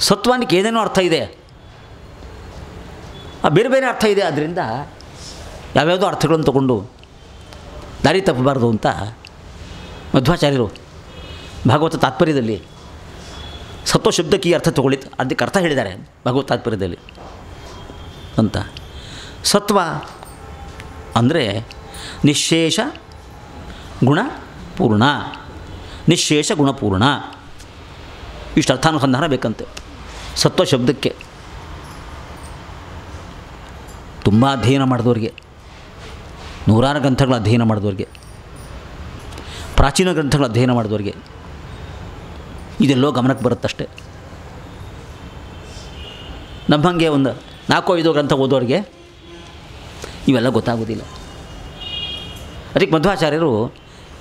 ಸತ್ವಾನಿಗೆ ಏನೇನೋ ಅರ್ಥ ಇದೆ, ಬೇರೆ ಬೇರೆ ಅರ್ಥ ಇದೆ. ಆದ್ದರಿಂದ ಯಾವ್ಯಾವುದೋ ಅರ್ಥಗಳನ್ನು ತಗೊಂಡು ದಾರಿ ತಪ್ಪಬಾರ್ದು ಅಂತ ಮಧ್ವಾಚಾರ್ಯರು ಭಾಗವತ ತಾತ್ಪರ್ಯದಲ್ಲಿ ಸತ್ವ ಶಬ್ದಕ್ಕೆ ಈ ಅರ್ಥ ತಗೊಳ್ಳಿ, ಅದಕ್ಕೆ ಅರ್ಥ ಹೇಳಿದ್ದಾರೆ ಭಗವತ್ ತಾತ್ಪರ್ಯದಲ್ಲಿ ಅಂತ. ಸತ್ವ ಅಂದರೆ ನಿಶ್ಶೇಷ ಗುಣಪೂರ್ಣ, ನಿಶ್ಶೇಷ ಗುಣಪೂರ್ಣ, ಇಷ್ಟು ಅರ್ಥಾನುಸಂಧಾನ ಬೇಕಂತೆ ಸತ್ವ ಶಬ್ದಕ್ಕೆ. ತುಂಬ ಅಧ್ಯಯನ ಮಾಡಿದವ್ರಿಗೆ, ನೂರಾರು ಗ್ರಂಥಗಳ ಅಧ್ಯಯನ ಮಾಡಿದವ್ರಿಗೆ, ಪ್ರಾಚೀನ ಗ್ರಂಥಗಳ ಅಧ್ಯಯನ ಮಾಡಿದವ್ರಿಗೆ ಇದೆಲ್ಲೋ ಗಮನಕ್ಕೆ ಬರುತ್ತಷ್ಟೆ. ನಮ್ಮಂಗೆ ಒಂದು 4-5 ಗ್ರಂಥ ಓದೋರಿಗೆ ಇವೆಲ್ಲ ಗೊತ್ತಾಗೋದಿಲ್ಲ. ಅದಕ್ಕೆ ಮಧ್ವಾಚಾರ್ಯರು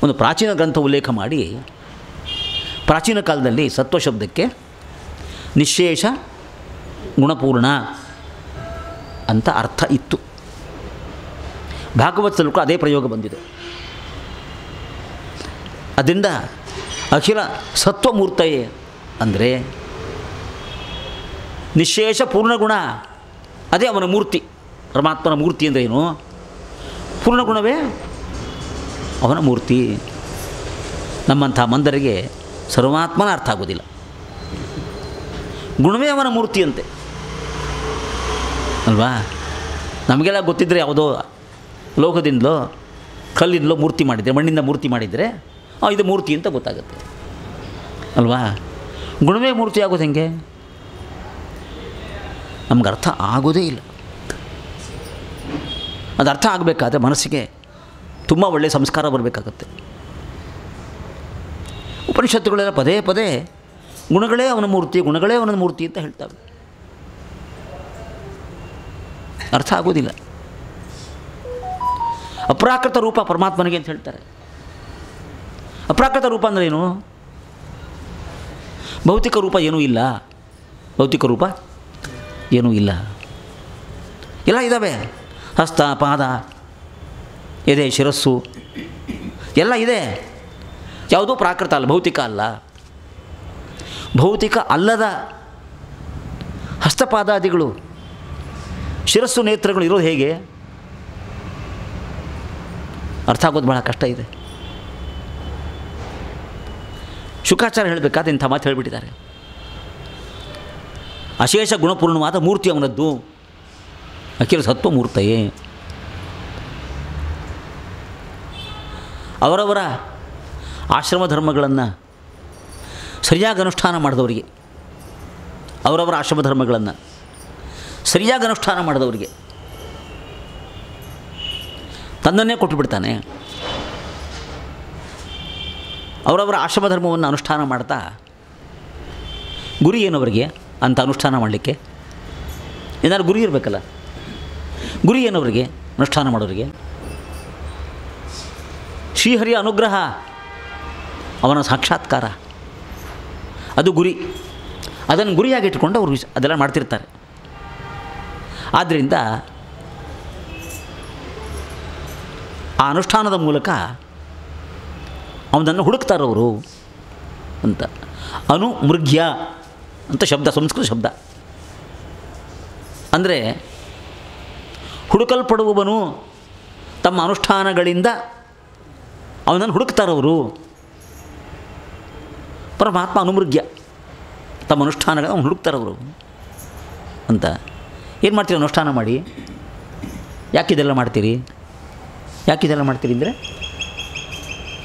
ಒಂದು ಪ್ರಾಚೀನ ಗ್ರಂಥ ಉಲ್ಲೇಖ ಮಾಡಿ, ಪ್ರಾಚೀನ ಕಾಲದಲ್ಲಿ ಸತ್ವ ಶಬ್ದಕ್ಕೆ ನಿಶೇಷ ಗುಣಪೂರ್ಣ ಅಂತ ಅರ್ಥ ಇತ್ತು. ಭಾಗವತದಲ್ಲೂ ಕೂಡ ಅದೇ ಪ್ರಯೋಗ ಬಂದಿದೆ. ಅದರಿಂದ ಅಖಿಲ ಸತ್ವಮೂರ್ತಯೇ ಅಂದರೆ ನಿಶೇಷ ಪೂರ್ಣಗುಣ, ಅದೇ ಅವನ ಮೂರ್ತಿ. ಪರಮಾತ್ಮನ ಮೂರ್ತಿ ಅಂದರೆ ಏನು? ಪೂರ್ಣಗುಣವೇ ಅವನ ಮೂರ್ತಿ. ನಮ್ಮಂಥ ಮಂದರಿಗೆ ಸರ್ವಾತ್ಮನ ಅರ್ಥ ಆಗೋದಿಲ್ಲ. ಗುಣವೇ ಅವನ ಮೂರ್ತಿಯಂತೆ ಅಲ್ವಾ? ನಮಗೆಲ್ಲ ಗೊತ್ತಿದ್ದರೆ ಯಾವುದೋ ಲೋಕದಿಂದಲೋ ಕಲ್ಲಿಂದಲೋ ಮೂರ್ತಿ ಮಾಡಿದರೆ, ಮಣ್ಣಿಂದ ಮೂರ್ತಿ ಮಾಡಿದರೆ ಇದು ಮೂರ್ತಿ ಅಂತ ಗೊತ್ತಾಗುತ್ತೆ ಅಲ್ವಾ? ಗುಣವೇ ಮೂರ್ತಿ ಆಗೋದು ಹೆಂಗೆ? ನಮ್ಗೆ ಅರ್ಥ ಆಗೋದೇ ಇಲ್ಲ. ಅದು ಅರ್ಥ ಆಗಬೇಕಾದ್ರೆ ಮನಸ್ಸಿಗೆ ತುಂಬ ಒಳ್ಳೆಯ ಸಂಸ್ಕಾರ ಬರಬೇಕಾಗತ್ತೆ. ಉಪನಿಷತ್ತುಗಳೆಲ್ಲ ಪದೇ ಪದೇ ಗುಣಗಳೇ ಅವನ ಮೂರ್ತಿ, ಗುಣಗಳೇ ಅವನ ಮೂರ್ತಿ ಅಂತ ಹೇಳ್ತವೆ. ಅರ್ಥ ಆಗೋದಿಲ್ಲ. ಅಪ್ರಾಕೃತ ರೂಪ ಪರಮಾತ್ಮನಿಗೆ ಅಂತ ಹೇಳ್ತಾರೆ. ಅಪ್ರಾಕೃತ ರೂಪ ಅಂದರೆ ಏನು? ಭೌತಿಕ ರೂಪ ಏನೂ ಇಲ್ಲ. ಭೌತಿಕ ರೂಪ ಏನೂ ಇಲ್ಲ. ಎಲ್ಲ ಇದ್ದಾವೆ. ಹಸ್ತ, ಪಾದ, ಎದೆ, ಶಿರಸ್ಸು ಎಲ್ಲ ಇದೆ. ಯಾವುದೂ ಪ್ರಾಕೃತ ಅಲ್ಲ, ಭೌತಿಕ ಅಲ್ಲ. ಭೌತಿಕ ಅಲ್ಲದ ಹಸ್ತಪಾದಾದಿಗಳು, ಶಿರಸ್ಸು, ನೇತ್ರಗಳು ಇರೋದು ಹೇಗೆ? ಅರ್ಥ ಆಗೋದು ಭಾಳ ಕಷ್ಟ ಇದೆ. ಶುಕಾಚಾರ್ಯ ಹೇಳಬೇಕಾದ್ರೆ ಇಂಥ ಮಾತು ಹೇಳಿಬಿಟ್ಟಿದ್ದಾರೆ. ಅಶೇಷ ಗುಣಪೂರ್ಣವಾದ ಮೂರ್ತಿ ಅವನದ್ದು, ಅಖಿಲ ಸತ್ವ ಮೂರ್ತಯೇ. ಅವರವರ ಆಶ್ರಮ ಧರ್ಮಗಳನ್ನು ಸರಿಯಾಗಿ ಅನುಷ್ಠಾನ ಮಾಡಿದವರಿಗೆ, ಅವರವರ ಆಶ್ರಮ ಧರ್ಮಗಳನ್ನು ಸರಿಯಾಗಿ ಅನುಷ್ಠಾನ ಮಾಡಿದವರಿಗೆ ತನ್ನನ್ನೇ ಕೊಟ್ಟು ಬಿಡ್ತಾನೆ. ಅವರವರ ಆಶ್ರಮ ಧರ್ಮವನ್ನು ಅನುಷ್ಠಾನ ಮಾಡ್ತಾ ಗುರಿ ಏನವರಿಗೆ ಅಂತ ಅನುಷ್ಠಾನ ಮಾಡಲಿಕ್ಕೆ? ಏನಾದ್ರು ಗುರಿ ಇರಬೇಕಲ್ಲ. ಗುರಿ ಏನವರಿಗೆ ಅನುಷ್ಠಾನ ಮಾಡೋರಿಗೆ? ಶ್ರೀಹರಿಯ ಅನುಗ್ರಹ, ಅವನ ಸಾಕ್ಷಾತ್ಕಾರ, ಅದು ಗುರಿ. ಅದನ್ನು ಗುರಿಯಾಗಿಟ್ಟುಕೊಂಡು ಅವರು ಅದೆಲ್ಲ ಮಾಡ್ತಿರ್ತಾರೆ. ಆದ್ದರಿಂದ ಆ ಅನುಷ್ಠಾನದ ಮೂಲಕ ಅವನನ್ನು ಹುಡುಕ್ತಾರವರು ಅಂತ. ಅನುಮೃಗ್ಯ ಅಂತ ಶಬ್ದ, ಸಂಸ್ಕೃತ ಶಬ್ದ. ಅಂದರೆ ಹುಡುಕಲ್ಪಡುವವನು ತಮ್ಮ ಅನುಷ್ಠಾನಗಳಿಂದ ಅವನನ್ನು ಹುಡುಕ್ತಾರವರು. ಪರಮಾತ್ಮ ಅನುಮೃಗ್ಯ, ತಮ್ಮ ಅನುಷ್ಠಾನಗಳನ್ನು ಅವನು ಹುಡುಕ್ತಾರವರು ಅಂತ. ಏನು ಮಾಡ್ತೀರಿ ಅನುಷ್ಠಾನ ಮಾಡಿ? ಯಾಕಿದೆಲ್ಲ ಮಾಡ್ತೀರಿ? ಯಾಕಿದೆಲ್ಲ ಮಾಡ್ತೀರಿ ಅಂದರೆ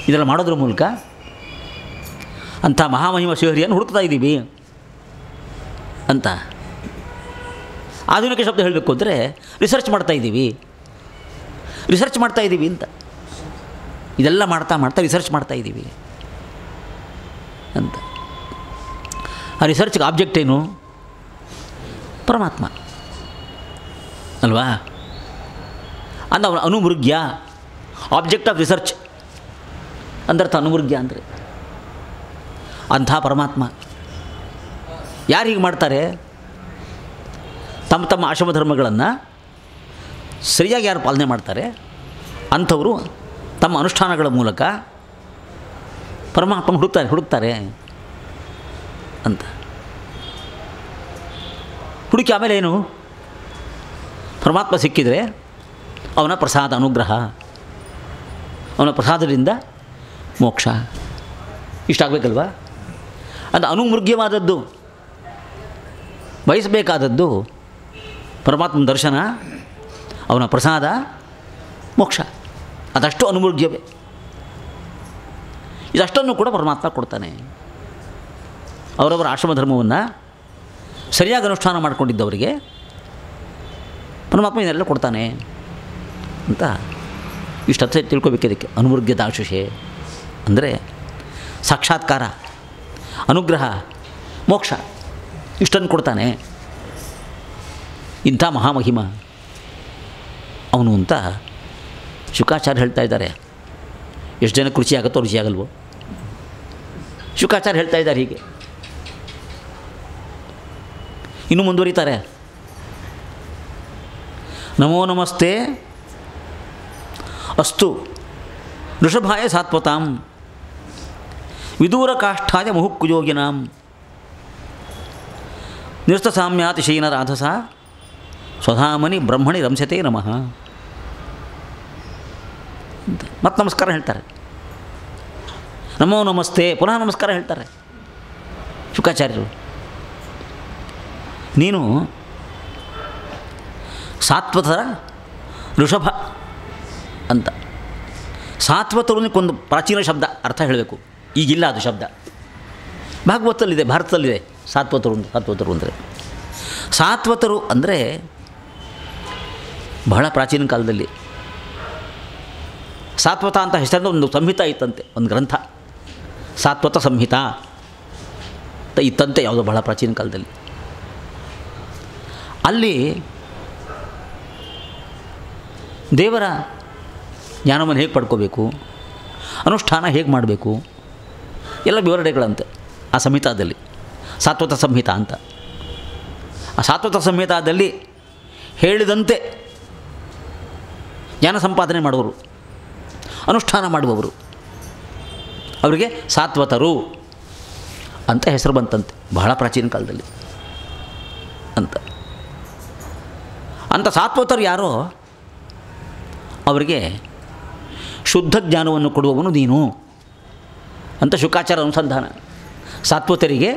ಇದೆಲ್ಲ ಮಾಡೋದ್ರ ಮೂಲಕ ಅಂಥ ಮಹಾಮಹಿಮ ಶ್ರೀಹರಿಯನ್ನು ಹುಡುಕ್ತಾ ಇದ್ದೀವಿ ಅಂತ. ಆಧುನಿಕ ಶಬ್ದ ಹೇಳಬೇಕು ಅಂದರೆ ರಿಸರ್ಚ್ ಮಾಡ್ತಾಯಿದ್ದೀವಿ ಅಂತ. ಇದೆಲ್ಲ ಮಾಡ್ತಾ ರಿಸರ್ಚ್ ಮಾಡ್ತಾಯಿದ್ದೀವಿ ಅಂತ. ಆ ರಿಸರ್ಚ್ಗೆ ಆಬ್ಜೆಕ್ಟ್ ಏನು? ಪರಮಾತ್ಮ ಅಲ್ವಾ? ಅಂದ ಅವನ ಅನುಮೃಗ್ಯ, ಆಬ್ಜೆಕ್ಟ್ ಆಫ್ ರಿಸರ್ಚ್ ಅಂದರ್ಥ ಅನುಮೃಗ್ಯ ಅಂದರೆ ಅಂಥ ಪರಮಾತ್ಮ. ಯಾರು ಹೀಗೆ ಮಾಡ್ತಾರೆ? ತಮ್ಮ ತಮ್ಮ ಆಶ್ರಮ ಧರ್ಮಗಳನ್ನು ಸರಿಯಾಗಿ ಯಾರು ಪಾಲನೆ ಮಾಡ್ತಾರೆ ಅಂಥವರು ತಮ್ಮ ಅನುಷ್ಠಾನಗಳ ಮೂಲಕ ಪರಮಾತ್ಮ ಹುಡುಕ್ತಾರೆ ಅಂತ. ಹುಡುಕಿ ಆಮೇಲೆ ಏನು? ಪರಮಾತ್ಮ ಸಿಕ್ಕಿದರೆ ಅವನ ಪ್ರಸಾದ, ಅನುಗ್ರಹ, ಅವನ ಪ್ರಸಾದದಿಂದ ಮೋಕ್ಷ. ಇಷ್ಟಾಗಬೇಕಲ್ವ? ಅದು ಅನುಮೃಗ್ಯವಾದದ್ದು, ಬಯಸಬೇಕಾದದ್ದು ಪರಮಾತ್ಮನ ದರ್ಶನ, ಅವನ ಪ್ರಸಾದ, ಮೋಕ್ಷ. ಅದಷ್ಟು ಅನುಮೃಗ್ಯವೇ. ಇದಷ್ಟನ್ನು ಕೂಡ ಪರಮಾತ್ಮ ಕೊಡ್ತಾನೆ. ಅವರವರ ಆಶ್ರಮ ಧರ್ಮವನ್ನು ಸರಿಯಾಗಿ ಅನುಷ್ಠಾನ ಮಾಡಿಕೊಂಡಿದ್ದವರಿಗೆ ಪರಮಾತ್ಮ ಇದನ್ನೆಲ್ಲ ಕೊಡ್ತಾನೆ ಅಂತ ಇಷ್ಟೊತ್ತೇ ತಿಳ್ಕೊಬೇಕಿದ್ದಕ್ಕೆ. ಅನುಮೃಗ್ಯದಾಶುಷೆ ಅಂದರೆ ಸಾಕ್ಷಾತ್ಕಾರ, ಅನುಗ್ರಹ, ಮೋಕ್ಷ ಇಷ್ಟನ್ನು ಕೊಡ್ತಾನೆ. ಇಂಥ ಮಹಾಮಹಿಮ ಅವನು ಅಂತ ಶುಕಾಚಾರ್ಯ ಹೇಳ್ತಾ ಇದ್ದಾರೆ. ಎಷ್ಟು ಜನಕ್ಕೆ ರುಚಿ ಆಗುತ್ತೋ ರುಚಿ ಆಗಲ್ವೋ? ಶುಕಾಚಾರ್ಯ ಹೇಳ್ತಾ ಇದ್ದಾರೆ ಹೀಗೆ. ಇನ್ನೂ ಮುಂದುವರಿತಾರೆ. ನಮೋ ನಮಸ್ತೆ ಅಸ್ತು ಋಷಭಾಯ ಸಾತ್ವತಾಂ ವಿದೂರ ಕಾಷ್ಠಾಯ ಮುಹುಕ್ಕುಯೋಗಿನಾಂ ನಿರಸ್ತಸಾಮ್ಯಾತಿಶಯೀನ ರಾಧಸ ಸ್ವಧಾಮನಿ ಬ್ರಹ್ಮಣಿ ರಂಸತೆ ನಮಃ. ಮತ್ತು ನಮಸ್ಕಾರ ಹೇಳ್ತಾರೆ. ನಮೋ ನಮಸ್ತೆ ಪುನಃ ನಮಸ್ಕಾರ ಹೇಳ್ತಾರೆ ಶುಕಾಚಾರ್ಯರು. ನೀನು ಸಾತ್ವತರ ಋಷಭ ಅಂತ. ಸಾತ್ವತರುನಿಗೊಂದು ಪ್ರಾಚೀನ ಶಬ್ದ ಅರ್ಥ ಹೇಳಬೇಕು. ಈಗಿಲ್ಲ ಅದು ಶಬ್ದ, ಭಾಗವತದಲ್ಲಿದೆ, ಭಾರತದಲ್ಲಿದೆ. ಸಾತ್ವತರು ಅಂದರೆ ಸಾತ್ವತರು ಅಂದರೆ ಬಹಳ ಪ್ರಾಚೀನ ಕಾಲದಲ್ಲಿ ಸಾತ್ವತ ಅಂತ ಹೆಸರಿನ ಒಂದು ಸಂಹಿತ ಇತ್ತಂತೆ, ಒಂದು ಗ್ರಂಥ ಸಾತ್ವತ ಸಂಹಿತ ಇತ್ತಂತೆ, ಯಾವುದೋ ಬಹಳ ಪ್ರಾಚೀನ ಕಾಲದಲ್ಲಿ. ಅಲ್ಲಿ ದೇವರ ಜ್ಞಾನವನ್ನು ಹೇಗೆ ಪಡ್ಕೋಬೇಕು, ಅನುಷ್ಠಾನ ಹೇಗೆ ಮಾಡಬೇಕು ಎಲ್ಲ ವಿವರಣೆಗಳಂತೆ ಆ ಸಂಹಿತಾದಲ್ಲಿ. ಸಾತ್ವತ ಸಂಹಿತ ಅಂತ. ಆ ಸಾತ್ವತ ಸಂಹಿತಾದಲ್ಲಿ ಹೇಳಿದಂತೆ ಜ್ಞಾನ ಸಂಪಾದನೆ ಮಾಡುವರು, ಅನುಷ್ಠಾನ ಮಾಡುವವರು ಅವರಿಗೆ ಸಾತ್ವತರು ಅಂತ ಹೆಸರು ಬಂತಂತೆ ಬಹಳ ಪ್ರಾಚೀನ ಕಾಲದಲ್ಲಿ ಅಂತ. ಅಂಥ ಸಾತ್ವತರು ಯಾರೋ ಅವರಿಗೆ ಶುದ್ಧ ಜ್ಞಾನವನ್ನು ಕೊಡುವವನು ನೀನು ಅಂತ ಶುಕಾಚಾರ ಅನುಸಂಧಾನ. ಸಾತ್ವತರಿಗೆ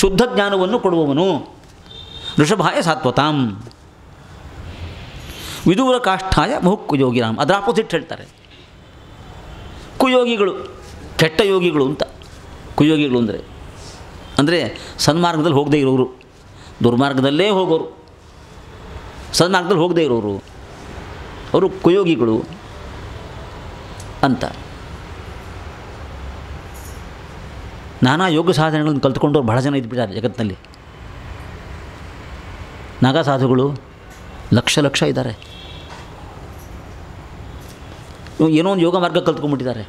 ಶುದ್ಧ ಜ್ಞಾನವನ್ನು ಕೊಡುವವನು ಋಷಭಾಯ ಸಾತ್ವತಾಂ ವಿದೂರ ಕಾಷ್ಠಾಯ ಮುಹುಕ್ಕುಯೋಗಿನಾಂ. ಅದರ ಆಪೋಸಿಟ್ ಹೇಳ್ತಾರೆ ಕುಯೋಗಿಗಳು, ಕೆಟ್ಟ ಯೋಗಿಗಳು ಅಂತ. ಕುಯೋಗಿಗಳು ಅಂದರೆ ಸನ್ಮಾರ್ಗದಲ್ಲಿ ಹೋಗದೇ ಇರೋರು, ದುರ್ಮಾರ್ಗದಲ್ಲೇ ಹೋಗೋರು, ಸನ್ಮಾರ್ಗದಲ್ಲಿ ಹೋಗದೇ ಇರೋರು ಅವರು ಕುಯೋಗಿಗಳು ಅಂತ. ನಾನಾ ಯೋಗ ಸಾಧನೆಗಳನ್ನು ಕಲ್ತ್ಕೊಂಡವ್ರು ಬಹಳ ಜನ ಇದ್ಬಿಟ್ಟಿದ್ದಾರೆ ಜಗತ್ತಿನಲ್ಲಿ. ನಾಗಾ ಸಾಧುಗಳು ಲಕ್ಷ ಇದ್ದಾರೆ. ಏನೋ ಒಂದು ಯೋಗ ಮಾರ್ಗ ಕಲ್ತ್ಕೊಂಡ್ಬಿಟ್ಟಿದ್ದಾರೆ,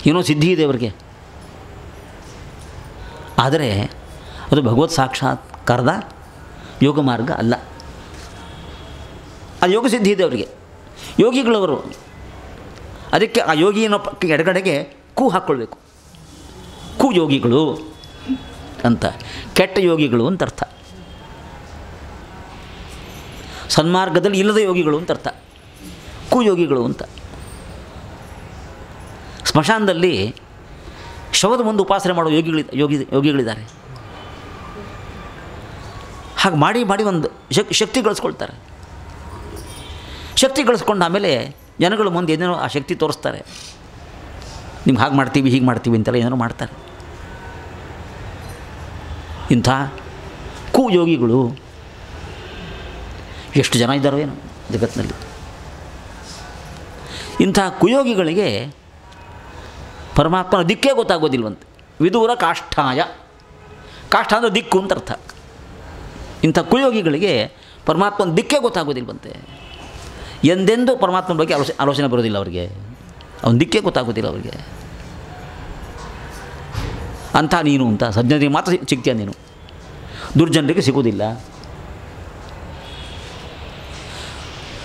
ಏನೋ ಸಿದ್ಧಿ ಇದೆ ಅವರಿಗೆ. ಆದರೆ ಅದು ಭಗವತ್ ಸಾಕ್ಷಾತ್ಕಾರದ ಯೋಗ ಮಾರ್ಗ ಅಲ್ಲ, ಅದು ಯೋಗ ಸಿದ್ಧಿ ಇದೆ ಅವರಿಗೆ, ಯೋಗಿಗಳವರು. ಅದಕ್ಕೆ ಆ ಯೋಗಿಯನ್ನು ಎಡಗಡೆಗೆ ಕು ಹಾಕ್ಕೊಳ್ಬೇಕು, ಕು ಯೋಗಿಗಳು ಅಂತ, ಕೆಟ್ಟ ಯೋಗಿಗಳು ಅಂತ ಅರ್ಥ. ಸನ್ಮಾರ್ಗದಲ್ಲಿ ಇಲ್ಲದ ಯೋಗಿಗಳು ಅಂತ ಅರ್ಥ, ಕುಯೋಗಿಗಳು ಅಂತ. ಸ್ಮಶಾನದಲ್ಲಿ ಶವದ ಮುಂದೆ ಉಪಾಸನೆ ಮಾಡೋ ಯೋಗಿಗಳಿದ್ದಾರೆ. ಹಾಗೆ ಮಾಡಿ ಒಂದು ಶಕ್ತಿ ಗಳಿಸ್ಕೊಳ್ತಾರೆ. ಶಕ್ತಿ ಗಳಿಸ್ಕೊಂಡು ಆಮೇಲೆ ಜನಗಳ ಮುಂದೆ ಏನೇನೋ ಆ ಶಕ್ತಿ ತೋರಿಸ್ತಾರೆ. ನಿಮ್ಗೆ ಹಾಗೆ ಮಾಡ್ತೀವಿ ಹೀಗೆ ಮಾಡ್ತೀವಿ ಅಂತೆಲ್ಲ ಏನೇನೋ ಮಾಡ್ತಾರೆ. ಇಂಥ ಕುಯೋಗಿಗಳು ಎಷ್ಟು ಜನ ಇದ್ದಾರೋ ಏನೋ ಜಗತ್ತಿನಲ್ಲಿ. ಇಂಥ ಕುಯೋಗಿಗಳಿಗೆ ಪರಮಾತ್ಮನ ದಿಕ್ಕೇ ಗೊತ್ತಾಗೋದಿಲ್ವಂತೆ. ವಿದೂರ ಕಾಷ್ಠಾಯ, ಕಾಷ್ಠ ಅಂದರೆ ದಿಕ್ಕು ಅಂತ ಅರ್ಥ. ಇಂಥ ಕುಯೋಗಿಗಳಿಗೆ ಪರಮಾತ್ಮನ ದಿಕ್ಕೇ ಗೊತ್ತಾಗೋದಿಲ್ವಂತೆ. ಎಂದೆಂದೂ ಪರಮಾತ್ಮನ ಬಗ್ಗೆ ಆಲೋಚನೆ ಬರೋದಿಲ್ಲ ಅವರಿಗೆ, ಅವನ ದಿಕ್ಕೇ ಗೊತ್ತಾಗೋದಿಲ್ಲ ಅವರಿಗೆ. ಅಂಥ ನೀನು ಅಂತ ಸಜ್ಜನರಿಗೆ ಮಾತ್ರ ಸಿಗ್ತೀಯ ನೀನು, ದುರ್ಜನರಿಗೆ ಸಿಗೋದಿಲ್ಲ.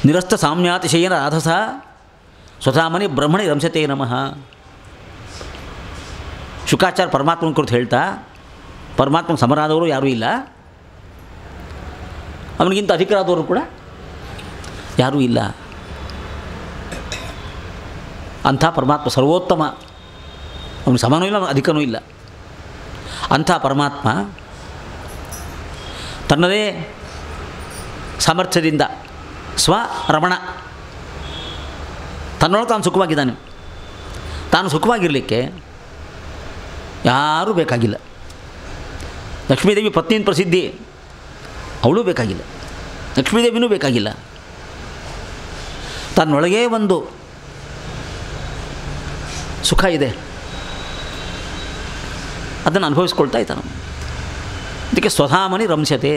ನಿರಸ್ತ ಸಾಮ್ಯಾತಿಶಯನ ರಾಧಸ ಸ್ವಧಾಮನಿ ಬ್ರಹ್ಮಣಿ ರಂಸತೆ ನಮಃ. ಶುಕಾಚಾರ ಪರಮಾತ್ಮನ ಕುರಿತು ಹೇಳ್ತಾ, ಪರಮಾತ್ಮ ಸಮರಾದವರು ಯಾರೂ ಇಲ್ಲ, ಅವನಿಗಿಂತ ಅಧಿಕರಾದವರು ಕೂಡ ಯಾರೂ ಇಲ್ಲ. ಅಂಥ ಪರಮಾತ್ಮ ಸರ್ವೋತ್ತಮ, ಅವನು ಸಮಾನೂ ಇಲ್ಲ, ಅಧಿಕನೂ ಇಲ್ಲ. ಅಂಥ ಪರಮಾತ್ಮ ತನ್ನದೇ ಸಾಮರ್ಥ್ಯದಿಂದ ಸ್ವರಮಣ ತನ್ನೊಳಗೆ ತಾನು ಸುಖವಾಗಿದ್ದಾನೆ. ತಾನು ಸುಖವಾಗಿರಲಿಕ್ಕೆ ಯಾರೂ ಬೇಕಾಗಿಲ್ಲ. ಲಕ್ಷ್ಮೀದೇವಿ ಪತ್ನಿಯಿಂದ ಪ್ರಸಿದ್ಧಿ, ಅವಳು ಬೇಕಾಗಿಲ್ಲ. ಲಕ್ಷ್ಮೀದೇವಿನೂ ಬೇಕಾಗಿಲ್ಲ. ತನ್ನೊಳಗೇ ಒಂದು ಸುಖ ಇದೆ, ಅದನ್ನು ಅನುಭವಿಸ್ಕೊಳ್ತಾ ಇದ್ದಾನೆ. ಅದಕ್ಕೆ ಸ್ವಧಾಮನಿ ರಂಸ್ಯತೆ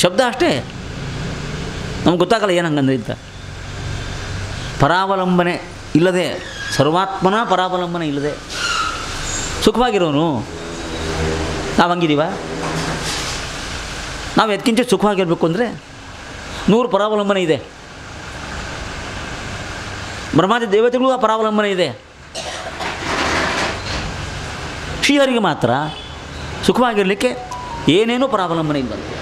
ಶಬ್ದ ಅಷ್ಟೇ, ನಮ್ಗೆ ಗೊತ್ತಾಗಲ್ಲ ಏನು ಹಂಗಂದ್ರೆ ಅಂತ. ಪರಾವಲಂಬನೆ ಇಲ್ಲದೆ, ಸರ್ವಾತ್ಮನ ಪರಾವಲಂಬನೆ ಇಲ್ಲದೆ ಸುಖವಾಗಿರೋನು ನಾವು ಹಂಗಿದ್ದೀವ? ನಾವು ಎದ್ಕಿಂಚ ಸುಖವಾಗಿರಬೇಕು ಅಂದರೆ 100 ಪರಾವಲಂಬನೆ ಇದೆ. ಬ್ರಹ್ಮಾದಿ ದೇವತೆಗಳು ಆ ಪರಾವಲಂಬನೆ ಇದೆ. ಶ್ರೀಹರಿಗೆ ಮಾತ್ರ ಸುಖವಾಗಿರಲಿಕ್ಕೆ ಏನೇನೂ ಪರಾವಲಂಬನೆ ಇಲ್ಲಂತೆ.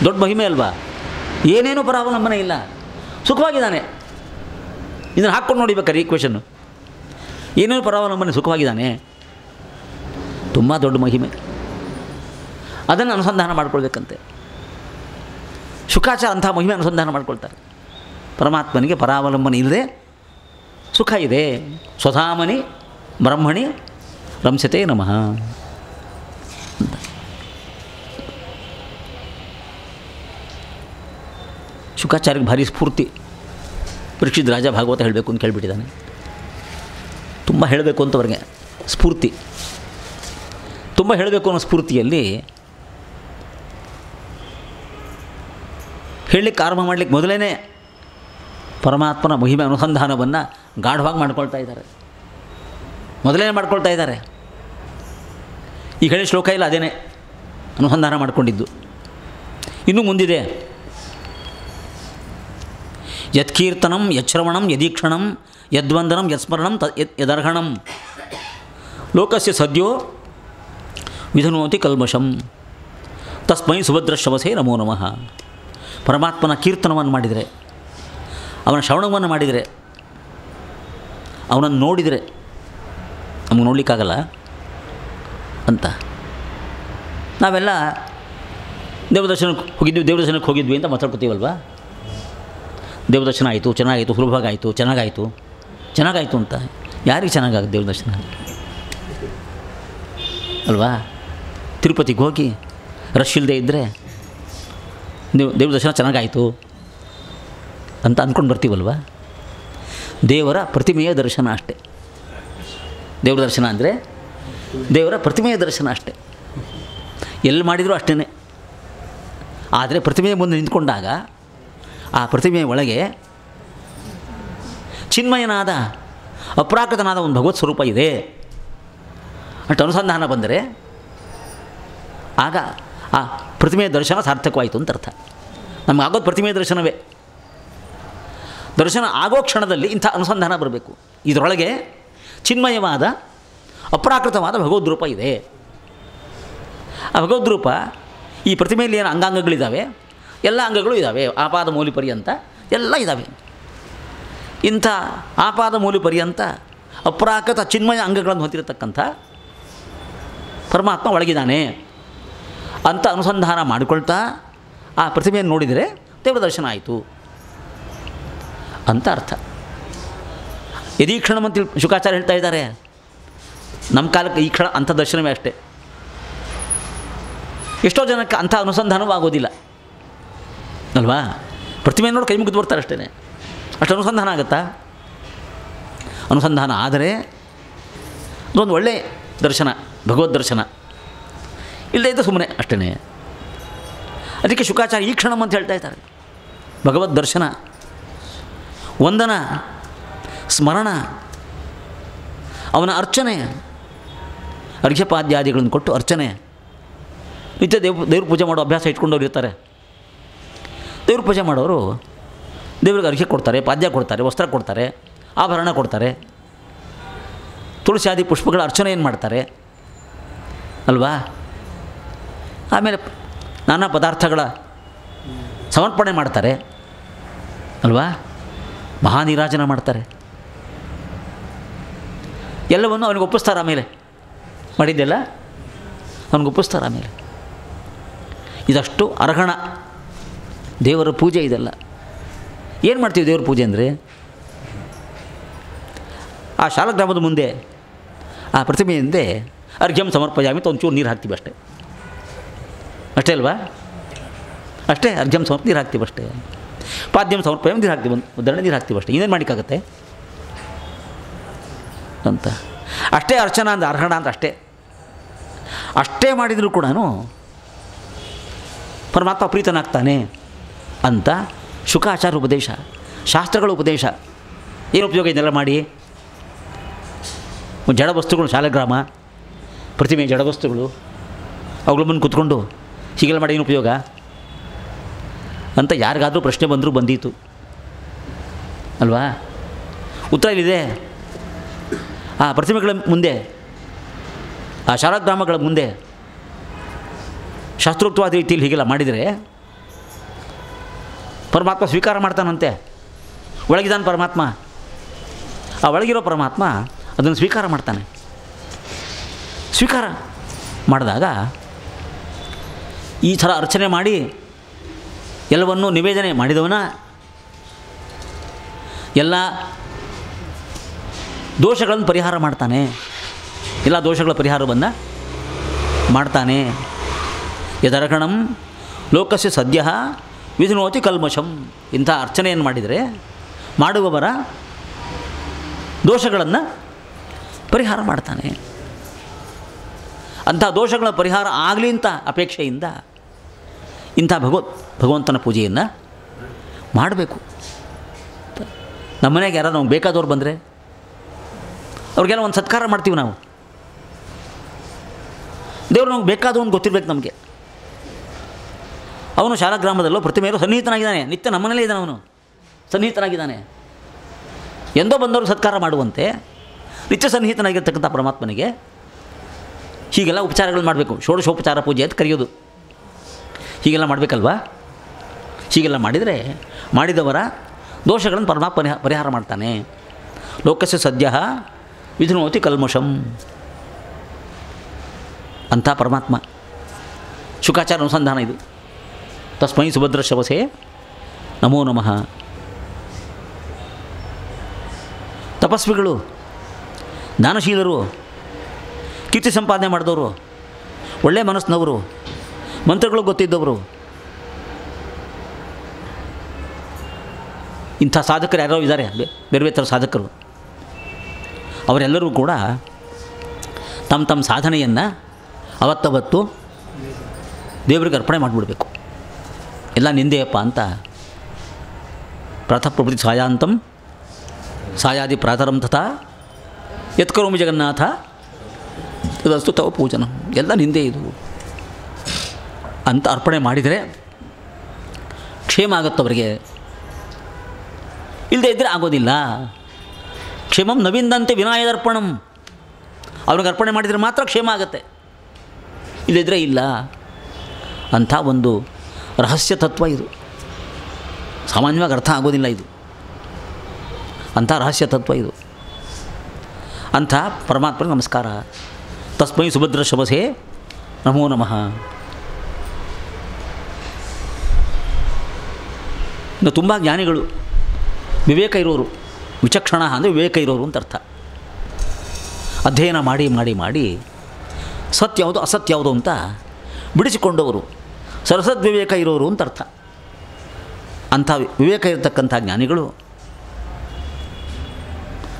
ದೊಡ್ಡ ಮಹಿಮೆ ಅಲ್ವಾ? ಏನೇನೂ ಪರಾವಲಂಬನೆ ಇಲ್ಲ, ಸುಖವಾಗಿದ್ದಾನೆ. ಇದನ್ನು ಹಾಕ್ಕೊಂಡು ನೋಡಿಬೇಕಾರೆ ಈಕ್ವೇಷನ್ನು. ಏನೇನು ಪರಾವಲಂಬನೆ, ಸುಖವಾಗಿದ್ದಾನೆ, ತುಂಬ ದೊಡ್ಡ ಮಹಿಮೆ. ಅದನ್ನು ಅನುಸಂಧಾನ ಮಾಡ್ಕೊಳ್ಬೇಕಂತೆ. ಶುಕಾಚಾರ ಅಂಥ ಮಹಿಮೆ ಅನುಸಂಧಾನ ಮಾಡ್ಕೊಳ್ತಾರೆ. ಪರಮಾತ್ಮನಿಗೆ ಪರಾವಲಂಬನೆ ಇಲ್ಲದೆ ಸುಖ ಇದೆ. ಸ್ವಧಾಮನಿ ಬ್ರಹ್ಮಣಿ ರಂಸತೆ ನಮಃ. ಶುಕಾಚಾರ್ಯಕ್ಕೆ ಭಾರಿ ಸ್ಫೂರ್ತಿ. ಪರೀಕ್ಷಿತ್ ರಾಜ ಭಾಗವತ ಹೇಳಬೇಕು ಅಂತ ಕೇಳಿಬಿಟ್ಟಿದ್ದಾನೆ. ತುಂಬ ಹೇಳಬೇಕು ಅಂತ ಅವ್ರಿಗೆ ಸ್ಫೂರ್ತಿ, ತುಂಬ ಹೇಳಬೇಕು ಅನ್ನೋ ಸ್ಫೂರ್ತಿಯಲ್ಲಿ ಹೇಳಲಿಕ್ಕೆ ಆರಂಭ ಮಾಡಲಿಕ್ಕೆ ಮೊದಲೇ ಪರಮಾತ್ಮನ ಮಹಿಮೆ ಅನುಸಂಧಾನವನ್ನು ಗಾಢವಾಗಿ ಮಾಡ್ಕೊಳ್ತಾ ಇದ್ದಾರೆ, ಮೊದಲೇ ಮಾಡ್ಕೊಳ್ತಾ ಇದ್ದಾರೆ. ಈಗ ಹೇಳಿ ಶ್ಲೋಕ ಇಲ್ಲ, ಅದೇನೇ ಅನುಸಂಧಾನ ಮಾಡಿಕೊಂಡಿದ್ದು. ಇನ್ನೂ ಮುಂದಿದೆ. ಯತ್ಕೀರ್ತನಂ ಯಚ್ಶ್ರವಣಂ ಯದೀಕ್ಷಣಂ ಯದ್ವಂದನಂ ಯತ್ಸ್ಮರಣಂ ಯದರ್ಹಣಂ ಲೋಕಸ್ಯ ಸದ್ಯೋ ವಿಧನೋತಿ ಕಲ್ಮಷಂ ತಸ್ಮೈ ಸುಭದ್ರಶ್ರವಸೇ ನಮೋ ನಮಃ. ಪರಮಾತ್ಮನ ಕೀರ್ತನವನ್ನು ಮಾಡಿದರೆ, ಅವನ ಶ್ರವಣವನ್ನು ಮಾಡಿದರೆ, ಅವನನ್ನು ನೋಡಿದರೆ ನಮಗೆ ನೋಡಲಿಕ್ಕಾಗಲ್ಲ ಅಂತ. ನಾವೆಲ್ಲ ದೇವದರ್ಶನಕ್ಕೆ ಹೋಗಿದ್ವಿ ಅಂತ ಮಾತಾಡ್ಕೋತೀವಲ್ವ. ದೇವದರ್ಶನ ಆಯಿತು, ಚೆನ್ನಾಗಾಯಿತು, ಸುಲಭವಾಗಿ ಆಯಿತು, ಚೆನ್ನಾಗಾಯಿತು ಅಂತ. ಯಾರಿಗೆ ಚೆನ್ನಾಗಾಗುತ್ತೆ ದೇವದರ್ಶನ ಅಲ್ವಾ? ತಿರುಪತಿಗೆ ಹೋಗಿ ರಶ್ ಇಲ್ಲದೆ ಇದ್ದರೆ ದೇವದರ್ಶನ ಚೆನ್ನಾಗಾಯಿತು ಅಂತ ಅಂದ್ಕೊಂಡು ಬರ್ತೀವಲ್ವ. ದೇವರ ಪ್ರತಿಮೆಯ ದರ್ಶನ ಅಷ್ಟೆ. ದೇವರ ದರ್ಶನ ಅಂದರೆ ದೇವರ ಪ್ರತಿಮೆಯ ದರ್ಶನ ಅಷ್ಟೆ. ಎಲ್ಲಿ ಮಾಡಿದರೂ ಅಷ್ಟೇ. ಆದರೆ ಪ್ರತಿಮೆಯ ಮುಂದೆ ನಿಂತ್ಕೊಂಡಾಗ ಆ ಪ್ರತಿಮೆಯ ಒಳಗೆ ಚಿನ್ಮಯನಾದ ಅಪ್ರಾಕೃತನಾದ ಒಂದು ಭಗವತ್ ಸ್ವರೂಪ ಇದೆ ಅಂತ ಅನುಸಂಧಾನ ಬಂದರೆ ಆಗ ಆ ಪ್ರತಿಮೆಯ ದರ್ಶನ ಸಾರ್ಥಕವಾಯಿತು ಅಂತ ಅರ್ಥ. ನಮಗೆ ಆಗೋದು ಪ್ರತಿಮೆಯ ದರ್ಶನವೇ. ದರ್ಶನ ಆಗೋ ಕ್ಷಣದಲ್ಲಿ ಇಂಥ ಅನುಸಂಧಾನ ಬರಬೇಕು. ಇದರೊಳಗೆ ಚಿನ್ಮಯವಾದ ಅಪ್ರಾಕೃತವಾದ ಭಗವದ್ರೂಪ ಇದೆ. ಆ ಭಗವದ್ರೂಪ ಈ ಪ್ರತಿಮೆಯಲ್ಲಿ ಏನು ಅಂಗಾಂಗಗಳಿದ್ದಾವೆ, ಎಲ್ಲ ಅಂಗಗಳು ಇದ್ದಾವೆ. ಆಪಾದ ಮೂಲಿ ಪರ್ಯಂತ ಎಲ್ಲ ಇದ್ದಾವೆ. ಇಂಥ ಆಪಾದ ಮೂಲಿ ಪರ್ಯಂತ ಅಪ್ರಾಕೃತ ಚಿನ್ಮಯ ಅಂಗಗಳನ್ನು ಹೊಂದಿರತಕ್ಕಂಥ ಪರಮಾತ್ಮ ಒಳಗಿದ್ದಾನೆ ಅಂತ ಅನುಸಂಧಾನ ಮಾಡಿಕೊಳ್ತಾ ಆ ಪ್ರತಿಮೆಯನ್ನು ನೋಡಿದರೆ ದೇವರ ದರ್ಶನ ಆಯಿತು ಅಂತ ಅರ್ಥ. ಯದೀ ಕ್ಷಣಮಂತ ಶುಕಾಚಾರ್ಯ ಹೇಳ್ತಾ ಇದ್ದಾರೆ. ನಮ್ಮ ಕಾಲಕ್ಕೆ ಈ ಕ್ಷಣ ಅಂಥ ದರ್ಶನವೇ ಅಷ್ಟೇ. ಎಷ್ಟೋ ಜನಕ್ಕೆ ಅಂಥ ಅನುಸಂಧಾನವೂ ಆಗೋದಿಲ್ಲ ಅಲ್ವಾ? ಪ್ರತಿಮೆ ನೋಡಿ ಕೈ ಮುಗಿದು ಬರ್ತಾರೆ ಅಷ್ಟೇ. ಅಷ್ಟು ಅನುಸಂಧಾನ ಆಗುತ್ತಾ? ಅನುಸಂಧಾನ ಆದರೆ ಅದೊಂದು ಒಳ್ಳೆಯ ದರ್ಶನ, ಭಗವದ್ ದರ್ಶನ. ಇಲ್ಲದೇ ಇದ್ದ ಸುಮ್ಮನೆ ಅಷ್ಟೇ. ಅದಕ್ಕೆ ಶುಕಾಚಾರ್ಯ ಈ ಕ್ಷಣಂ ಅಂತ ಹೇಳ್ತಾ ಇದ್ದಾರೆ. ಭಗವದ್ ದರ್ಶನ, ವಂದನ, ಸ್ಮರಣ, ಅವನ ಅರ್ಚನೆ, ಅರ್ಘ್ಯಪಾದ್ಯಾದಿಗಳನ್ನು ಕೊಟ್ಟು ಅರ್ಚನೆ. ನಿತ್ಯ ದೇವ್ರ ಪೂಜೆ ಮಾಡೋ ಅಭ್ಯಾಸ ಇಟ್ಕೊಂಡವ್ರು ಇರ್ತಾರೆ. ದೇವ್ರ ಪೂಜೆ ಮಾಡೋರು ದೇವ್ರಿಗೆ ಅರ್ಘ್ಯ ಕೊಡ್ತಾರೆ, ಪಾದ್ಯ ಕೊಡ್ತಾರೆ, ವಸ್ತ್ರ ಕೊಡ್ತಾರೆ, ಆಭರಣ ಕೊಡ್ತಾರೆ, ತುಳಸಿ ಆದಿ ಪುಷ್ಪಗಳ ಅರ್ಚನೆಯನ್ನು ಮಾಡ್ತಾರೆ ಅಲ್ವಾ? ಆಮೇಲೆ ನಾನಾ ಪದಾರ್ಥಗಳ ಸಮರ್ಪಣೆ ಮಾಡ್ತಾರೆ ಅಲ್ವಾ? ಮಹಾನೀರಾಜನ ಮಾಡ್ತಾರೆ. ಎಲ್ಲವನ್ನು ಅವನಿಗೆ ಒಪ್ಪಿಸ್ತಾರೆ. ಆಮೇಲೆ ಮಾಡಿದ್ದೆಲ್ಲ ಅವನಿಗೆ ಒಪ್ಪಿಸ್ತಾರೆ. ಆಮೇಲೆ ಇದಷ್ಟು ಅರ್ಹಣ ದೇವರ ಪೂಜೆ. ಇದೆಲ್ಲ ಏನು ಮಾಡ್ತೀವಿ ದೇವ್ರ ಪೂಜೆ ಅಂದರೆ, ಆ ಶಾಲಗ್ರಾಮದ ಮುಂದೆ ಆ ಪ್ರತಿಮೆ ಹಿಂದೆ ಅರ್ಘ್ಯಂ ಸಮರ್ಪಯಾಮಿ ಅಂತ ಒಂಚೂರು ನೀರು ಹಾಕ್ತೀವಿ ಅಷ್ಟೇ. ಅಷ್ಟೇ ಅಲ್ವಾ? ಅಷ್ಟೇ. ಅರ್ಘ್ಯಂ ಸಮರ್ಪ ನೀರು ಹಾಕ್ತೀವಿ ಅಷ್ಟೇ. ಪಾದ್ಯಂ ಸಮರ್ಪಯಾಮಿ ನೀರು ಹಾಕ್ತೀವಿ, ಉದಾಹರಣೆ ನೀರು ಹಾಕ್ತೀವಿ ಅಷ್ಟೇ. ಇನ್ನೇನು ಮಾಡೋಕ್ಕಾಗತ್ತೆ ಅಂತ. ಅಷ್ಟೇ ಅರ್ಚನಾ ಅಂತ ಅರ್ಹಣ ಅಂತ ಅಷ್ಟೇ. ಅಷ್ಟೇ ಮಾಡಿದರೂ ಕೂಡ ಪರಮಾತ್ಮ ಪ್ರೀತನಾಗ್ತಾನೆ ಅಂತ ಶುಕಾಚಾರ್ಯ ಉಪದೇಶ, ಶಾಸ್ತ್ರಗಳ ಉಪದೇಶ. ಏನು ಉಪಯೋಗ ಇದನ್ನೆಲ್ಲ ಮಾಡಿ? ಜಡ ವಸ್ತುಗಳು, ಶಾಲಗ್ರಾಮ, ಪ್ರತಿಮೆ, ಜಡ ವಸ್ತುಗಳು, ಅವುಗಳ ಮುಂದೆ ಕೂತ್ಕೊಂಡು ಹೀಗೆಲ್ಲ ಮಾಡಿ ಏನು ಉಪಯೋಗ ಅಂತ ಯಾರಿಗಾದರೂ ಪ್ರಶ್ನೆ ಬಂದರೂ ಬಂದೀತು ಅಲ್ವಾ? ಉತ್ತರ ಇಲ್ಲಿದೆ. ಆ ಪ್ರತಿಮೆಗಳ ಮುಂದೆ, ಆ ಶಾಲಗ್ರಾಮಗಳ ಮುಂದೆ ಶಾಸ್ತ್ರೋಕ್ತವಾದ ರೀತಿಯಲ್ಲಿ ಹೀಗೆಲ್ಲ ಮಾಡಿದರೆ ಪರಮಾತ್ಮ ಸ್ವೀಕಾರ ಮಾಡ್ತಾನಂತೆ. ಒಳಗಿದ್ದಾನೆ ಪರಮಾತ್ಮ. ಆ ಒಳಗಿರೋ ಪರಮಾತ್ಮ ಅದನ್ನು ಸ್ವೀಕಾರ ಮಾಡ್ತಾನೆ. ಸ್ವೀಕಾರ ಮಾಡಿದಾಗ ಈ ಥರ ಅರ್ಚನೆ ಮಾಡಿ ಎಲ್ಲವನ್ನೂ ನಿವೇದನೆ ಮಾಡಿದವನ ಎಲ್ಲ ದೋಷಗಳನ್ನು ಪರಿಹಾರ ಮಾಡ್ತಾನೆ. ಎಲ್ಲ ದೋಷಗಳ ಪರಿಹಾರವನ್ನು ಮಾಡ್ತಾನೆ. ಯದರ್ಹಣಂ ಲೋಕಸ್ಯ ಸದ್ಯ ವಿಧುನೋತಿ ಕಲ್ಮಷಂ. ಇಂಥ ಅರ್ಚನೆಯನ್ನು ಮಾಡಿದರೆ ಮಾಡುವವರ ದೋಷಗಳನ್ನು ಪರಿಹಾರ ಮಾಡ್ತಾನೆ. ಅಂಥ ದೋಷಗಳ ಪರಿಹಾರ ಆಗಲಿ ಅಂತ ಅಪೇಕ್ಷೆಯಿಂದ ಇಂಥ ಭಗವಂತನ ಪೂಜೆಯನ್ನು ಮಾಡಬೇಕು. ನಮ್ಮ ಮನೆಗೆ ಯಾರು ನಮ್ಗೆ ಬೇಕಾದವ್ರು ಬಂದರೆ ಅವ್ರಿಗೆಲ್ಲ ಒಂದು ಸತ್ಕಾರ ಮಾಡ್ತೀವಿ ನಾವು. ದೇವರು ನಮ್ಗೆ ಬೇಕಾದವನು ಗೊತ್ತಿರ್ಬೇಕು ನಮಗೆ. ಅವನು ಶಾಲಾಗ್ರಾಮದಲ್ಲೋ ಪ್ರತಿಮೆಯಲ್ಲೋ ಸನ್ನಿಹಿತನಾಗಿದ್ದಾನೆ. ನಿತ್ಯ ನಮ್ಮನೇಲೇ ಇದ್ದಾನೆ. ಅವನು ಸನ್ನಿಹಿತನಾಗಿದ್ದಾನೆ. ಎಂದೋ ಬಂದವರು ಸತ್ಕಾರ ಮಾಡುವಂತೆ ನಿತ್ಯ ಸನ್ನಿಹಿತನಾಗಿರ್ತಕ್ಕಂಥ ಪರಮಾತ್ಮನಿಗೆ ಹೀಗೆಲ್ಲ ಉಪಚಾರಗಳು ಮಾಡಬೇಕು. ಷೋಡಶೋಪಚಾರ ಪೂಜೆ ಅಂತ ಕರೆಯೋದು. ಹೀಗೆಲ್ಲ ಮಾಡಬೇಕಲ್ವಾ? ಹೀಗೆಲ್ಲ ಮಾಡಿದರೆ ಮಾಡಿದವರ ದೋಷಗಳನ್ನು ಪರಮಾತ್ಮ ಪರಿಹಾರ ಮಾಡ್ತಾನೆ. ಲೋಕಸ್ಯ ಸದ್ಯ ವಿಧುನೋತಿ ಕಲ್ಮಷಂ ಅಂಥ ಪರಮಾತ್ಮ. ಶುಕಾಚಾರ ಅನುಸಂಧಾನ ಇದು. ತಸ್ಮೈ ಸುಭದ್ರ ಶವಸೆ ನಮೋ ನಮಃ. ತಪಸ್ವಿಗಳು, ದಾನಶೀಲರು, ಕೀರ್ತಿ ಸಂಪಾದನೆ ಮಾಡಿದವರು, ಒಳ್ಳೆಯ ಮನಸ್ಸಿನವರು, ಮಂತ್ರಗಳು ಗೊತ್ತಿದ್ದವರು, ಇಂಥ ಸಾಧಕರು ಯಾರೋ ಇದ್ದಾರೆ. ಬೇರೆ ಬೇರೆ ಥರ ಸಾಧಕರು. ಅವರೆಲ್ಲರೂ ಕೂಡ ತಮ್ಮ ತಮ್ಮ ಸಾಧನೆಯನ್ನು ಅವತ್ತವತ್ತು ದೇವರಿಗೆ ಅರ್ಪಣೆ ಮಾಡಿಬಿಡ್ಬೇಕು. ಎಲ್ಲ ನಿಂದೆಯಪ್ಪ ಅಂತ ಪ್ರಾತಃ ಪ್ರಭೃತಿ ಸಾಯಾಂತಂ ಸಾಯಾದಿ ಪ್ರಾತರಂ ತಥಾ ಯತ್ಕರೋಮಿ ಜಗನ್ನಾಥ ತದಸ್ತು ತವ ಪೂಜನ. ಎಲ್ಲ ನಿಂದೆ ಇದು ಅಂತ ಅರ್ಪಣೆ ಮಾಡಿದರೆ ಕ್ಷೇಮ ಆಗುತ್ತವರಿಗೆ. ಇಲ್ಲದೆ ಇದ್ದರೆ ಆಗೋದಿಲ್ಲ. ಕ್ಷೇಮಂ ನವಿಂದಂತೆ ವಿನಾಯದರ್ಪಣಂ. ಅವ್ರಿಗೆ ಅರ್ಪಣೆ ಮಾಡಿದರೆ ಮಾತ್ರ ಕ್ಷೇಮ ಆಗುತ್ತೆ. ಇಲ್ಲದಿದ್ದರೆ ಇಲ್ಲ. ಅಂಥ ಒಂದು ರಹಸ್ಯ ತತ್ವ ಇದು. ಸಾಮಾನ್ಯವಾಗಿ ಅರ್ಥ ಆಗೋದಿಲ್ಲ ಇದು. ಅಂಥ ರಹಸ್ಯ ತತ್ವ ಇದು. ಅಂಥ ಪರಮಾತ್ಮನಿಗೆ ನಮಸ್ಕಾರ. ತಸ್ಮೈ ಸುಭದ್ರ ಶವಸೆ ನಮೋ ನಮಃ. ಇನ್ನು ತುಂಬ ಜ್ಞಾನಿಗಳು, ವಿವೇಕ ಇರೋರು, ವಿಚಕ್ಷಣ ಅಂದರೆ ವಿವೇಕ ಇರೋರು ಅಂತ ಅರ್ಥ. ಅಧ್ಯಯನ ಮಾಡಿ ಮಾಡಿ ಮಾಡಿ ಸತ್ಯ ಯಾವುದು ಅಸತ್ಯ ಯಾವುದು ಅಂತ ಬಿಡಿಸಿಕೊಂಡವರು, ಸರಸದ್ವಿವೇಕ ಇರೋರು ಅಂತ ಅರ್ಥ. ಅಂಥ ವಿವೇಕ ಇರತಕ್ಕಂಥ ಜ್ಞಾನಿಗಳು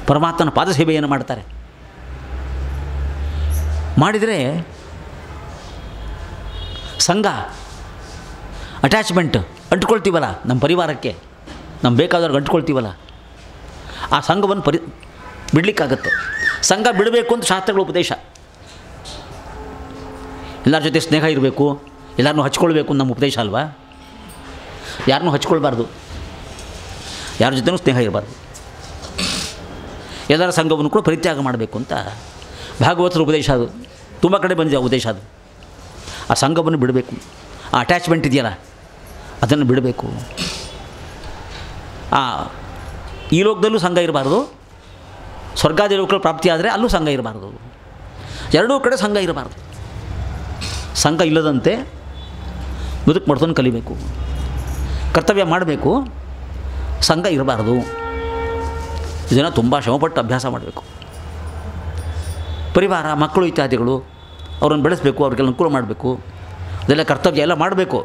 ಪರಮಾತ್ಮನ ಪಾದಸೇವೆಯನ್ನು ಮಾಡ್ತಾರೆ. ಮಾಡಿದರೆ ಸಂಘ, ಅಟ್ಯಾಚ್ಮೆಂಟ್ ಅಂಟ್ಕೊಳ್ತೀವಲ್ಲ ನಮ್ಮ ಪರಿವಾರಕ್ಕೆ, ನಮ್ಮ ಬೇಕಾದವ್ರಿಗೆ ಅಂಟ್ಕೊಳ್ತೀವಲ್ಲ, ಆ ಸಂಘವನ್ನು ಬಿಡಲಿಕ್ಕಾಗತ್ತೆ. ಸಂಘ ಬಿಡಬೇಕು ಅಂತ ಶಾಸ್ತ್ರಗಳ ಉಪದೇಶ. ಎಲ್ಲರ ಜೊತೆ ಸ್ನೇಹ ಇರಬೇಕು, ಎಲ್ಲರನ್ನೂ ಹಚ್ಕೊಳ್ಬೇಕು ನಮ್ಮ ಉಪದೇಶ ಅಲ್ವಾ? ಯಾರನ್ನೂ ಹಚ್ಕೊಳ್ಬಾರ್ದು, ಯಾರ ಜೊತೆನೂ ಸ್ನೇಹ ಇರಬಾರ್ದು, ಎಲ್ಲರ ಸಂಘವನ್ನು ಕೂಡ ಪರಿತ್ಯಾಗ ಮಾಡಬೇಕು ಅಂತ ಭಾಗವತರ ಉಪದೇಶ. ಅದು ತುಂಬ ಕಡೆ ಬಂದಿದೆ ಆ ಉಪದೇಶ. ಅದು ಆ ಸಂಘವನ್ನು ಬಿಡಬೇಕು. ಆ ಅಟ್ಯಾಚ್ಮೆಂಟ್ ಇದೆಯಲ್ಲ ಅದನ್ನು ಬಿಡಬೇಕು. ಈ ಲೋಕದಲ್ಲೂ ಸಂಘ ಇರಬಾರ್ದು, ಸ್ವರ್ಗಾದಿ ಲೋಕಗಳು ಪ್ರಾಪ್ತಿಯಾದರೆ ಅಲ್ಲೂ ಸಂಘ ಇರಬಾರ್ದು. ಎರಡೂ ಕಡೆ ಸಂಘ ಇರಬಾರ್ದು. ಸಂಘ ಇಲ್ಲದಂತೆ ಬದುಕು ಮಾಡ್ಕೊಂಡು ಕಲಿಬೇಕು, ಕರ್ತವ್ಯ ಮಾಡಬೇಕು. ಸಂಘ ಇರಬಾರ್ದು. ಇದನ್ನು ತುಂಬ ಶ್ರಮಪಟ್ಟು ಅಭ್ಯಾಸ ಮಾಡಬೇಕು. ಪರಿವಾರ, ಮಕ್ಕಳು ಇತ್ಯಾದಿಗಳು ಅವ್ರನ್ನ ಬೆಳೆಸಬೇಕು, ಅವ್ರಿಗೆಲ್ಲ ಅನುಕೂಲ ಮಾಡಬೇಕು, ಅದೆಲ್ಲ ಕರ್ತವ್ಯ ಎಲ್ಲ ಮಾಡಬೇಕು.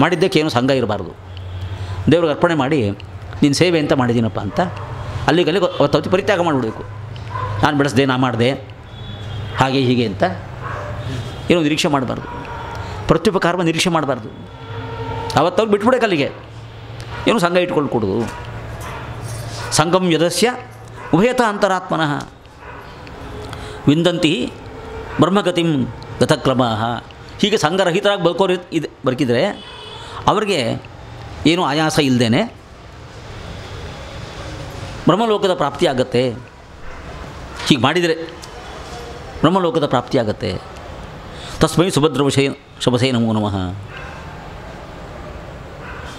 ಮಾಡಿದ್ದಕ್ಕೆ ಏನೂ ಸಂಘ ಇರಬಾರ್ದು. ದೇವ್ರಿಗೆ ಅರ್ಪಣೆ ಮಾಡಿ ನಿನ್ನ ಸೇವೆ ಅಂತ ಮಾಡಿದ್ದೀನಪ್ಪ ಅಂತ ಅಲ್ಲಿಗೆ ಅವತ್ತು ಪರಿತ್ಯಾಗ ಮಾಡಿಬಿಡಬೇಕು. ನಾನು ಬೆಳೆಸ್ದೆ, ನಾ ಮಾಡಿದೆ, ಹಾಗೆ ಹೀಗೆ ಅಂತ ಏನೋ ನಿರೀಕ್ಷೆ ಮಾಡಬಾರ್ದು. ಪ್ರತ್ಯುಪಕಾರವ ನಿರೀಕ್ಷೆ ಮಾಡಬಾರ್ದು. ಅವತ್ತವ್ರು ಬಿಟ್ಬಿಡಕ್ಕೆ ಅಲ್ಲಿಗೆ ಏನೂ ಸಂಘ ಇಟ್ಕೊಂಡು ಕೊಡೋದು. ಸಂಘಂ ಯದಸ್ಯ ಉಭಯತ ಅಂತರಾತ್ಮನಃ ವಿಂದಂತಿ ಬ್ರಹ್ಮಗತಿಂ ಗತಕ್ರಮಃ. ಹೀಗೆ ಸಂಘರಹಿತರಾಗಿ ಬದುಕಿದ್ರೆ ಅವರಿಗೆ ಏನೂ ಆಯಾಸ ಇಲ್ಲದೇ ಬ್ರಹ್ಮಲೋಕದ ಪ್ರಾಪ್ತಿಯಾಗತ್ತೆ. ಹೀಗೆ ಮಾಡಿದರೆ ಬ್ರಹ್ಮಲೋಕದ ಪ್ರಾಪ್ತಿಯಾಗತ್ತೆ. ತಸ್ಮೈ ಶುಭಸೇ ನಮೋ ನಮಃ.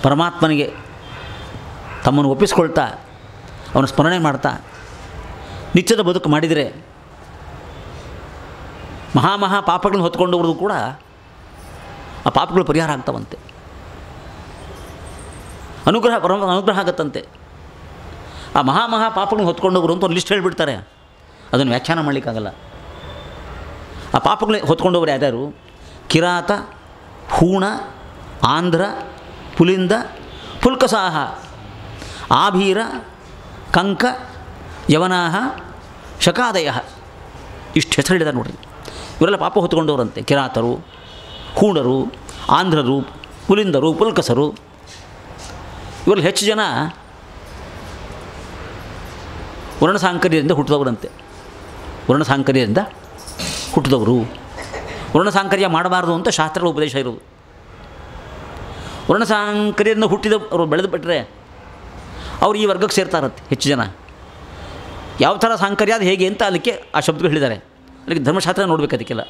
ಪರಮಾತ್ಮನಿಗೆ ತಮ್ಮನ್ನು ಒಪ್ಪಿಸ್ಕೊಳ್ತಾ ಅವನ ಸ್ಮರಣೆ ಮಾಡ್ತಾ ನಿತ್ಯದ ಬದುಕು ಮಾಡಿದರೆ ಮಹಾ ಪಾಪಗಳನ್ನು ಹೊತ್ಕೊಂಡವ್ರದ್ದು ಕೂಡ ಆ ಪಾಪಗಳು ಪರಿಹಾರ ಆಗ್ತಾವಂತೆ. ಅನುಗ್ರಹ ಆಗತ್ತಂತೆ. ಆ ಮಹಾ ಪಾಪಗಳನ್ನು ಹೊತ್ಕೊಂಡವರು ಅಂತ ಒಂದು ಲಿಸ್ಟ್ ಹೇಳಿಬಿಡ್ತಾರೆ. ಅದನ್ನು ವ್ಯಾಖ್ಯಾನ ಮಾಡಲಿಕ್ಕಾಗಲ್ಲ. ಆ ಪಾಪಗಳನ್ನ ಹೊತ್ಕೊಂಡವರು ಯಾರ್ಯಾರು? ಕಿರಾತ, ಹೂಣ, ಆಂಧ್ರ, ಪುಲಿಂದ, ಪುಲ್ಕಸಾಹ, ಆಭೀರ, ಕಂಕ, ಯವನಾಹ, ಶಕಾದಯ. ಇಷ್ಟು ಹೆಸರು ಹೇಳಿದ್ದಾರೆ ನೋಡ್ರಿ. ಇವರೆಲ್ಲ ಪಾಪ ಹೊತ್ಕೊಂಡವರಂತೆ. ಕಿರಾತರು, ಹೂಣರು, ಆಂಧ್ರರು, ಪುಲಿಂದರು, ಪುಲ್ಕಸರು. ಇವರಲ್ಲಿ ಹೆಚ್ಚು ಜನ ವರ್ಣಸಾಂಕರ್ಯದಿಂದ ಹುಟ್ಟಿದವರಂತೆ. ವರ್ಣಸಾಂಕರ್ಯದಿಂದ ಹುಟ್ಟಿದವರು. ವರ್ಣಸಾಂಕರ್ಯ ಮಾಡಬಾರ್ದು ಅಂತ ಶಾಸ್ತ್ರಗಳ ಉಪದೇಶ ಇರೋದು. ವರ್ಣಸಾಂಕರ್ಯದಿಂದ ಹುಟ್ಟಿದವರು ಬೆಳೆದು ಬಿಟ್ಟರೆ ಅವ್ರು ಈ ವರ್ಗಕ್ಕೆ ಸೇರ್ತಾರಂತೆ ಹೆಚ್ಚು ಜನ. ಯಾವ ಥರ ಸಾಂಕರ್ಯ ಅದು ಹೇಗೆ ಅಂತ ಅದಕ್ಕೆ ಆ ಶಬ್ದಗಳು ಹೇಳಿದ್ದಾರೆ. ಅದಕ್ಕೆ ಧರ್ಮಶಾಸ್ತ್ರ ನೋಡಬೇಕು ಅದಕ್ಕೆಲ್ಲ.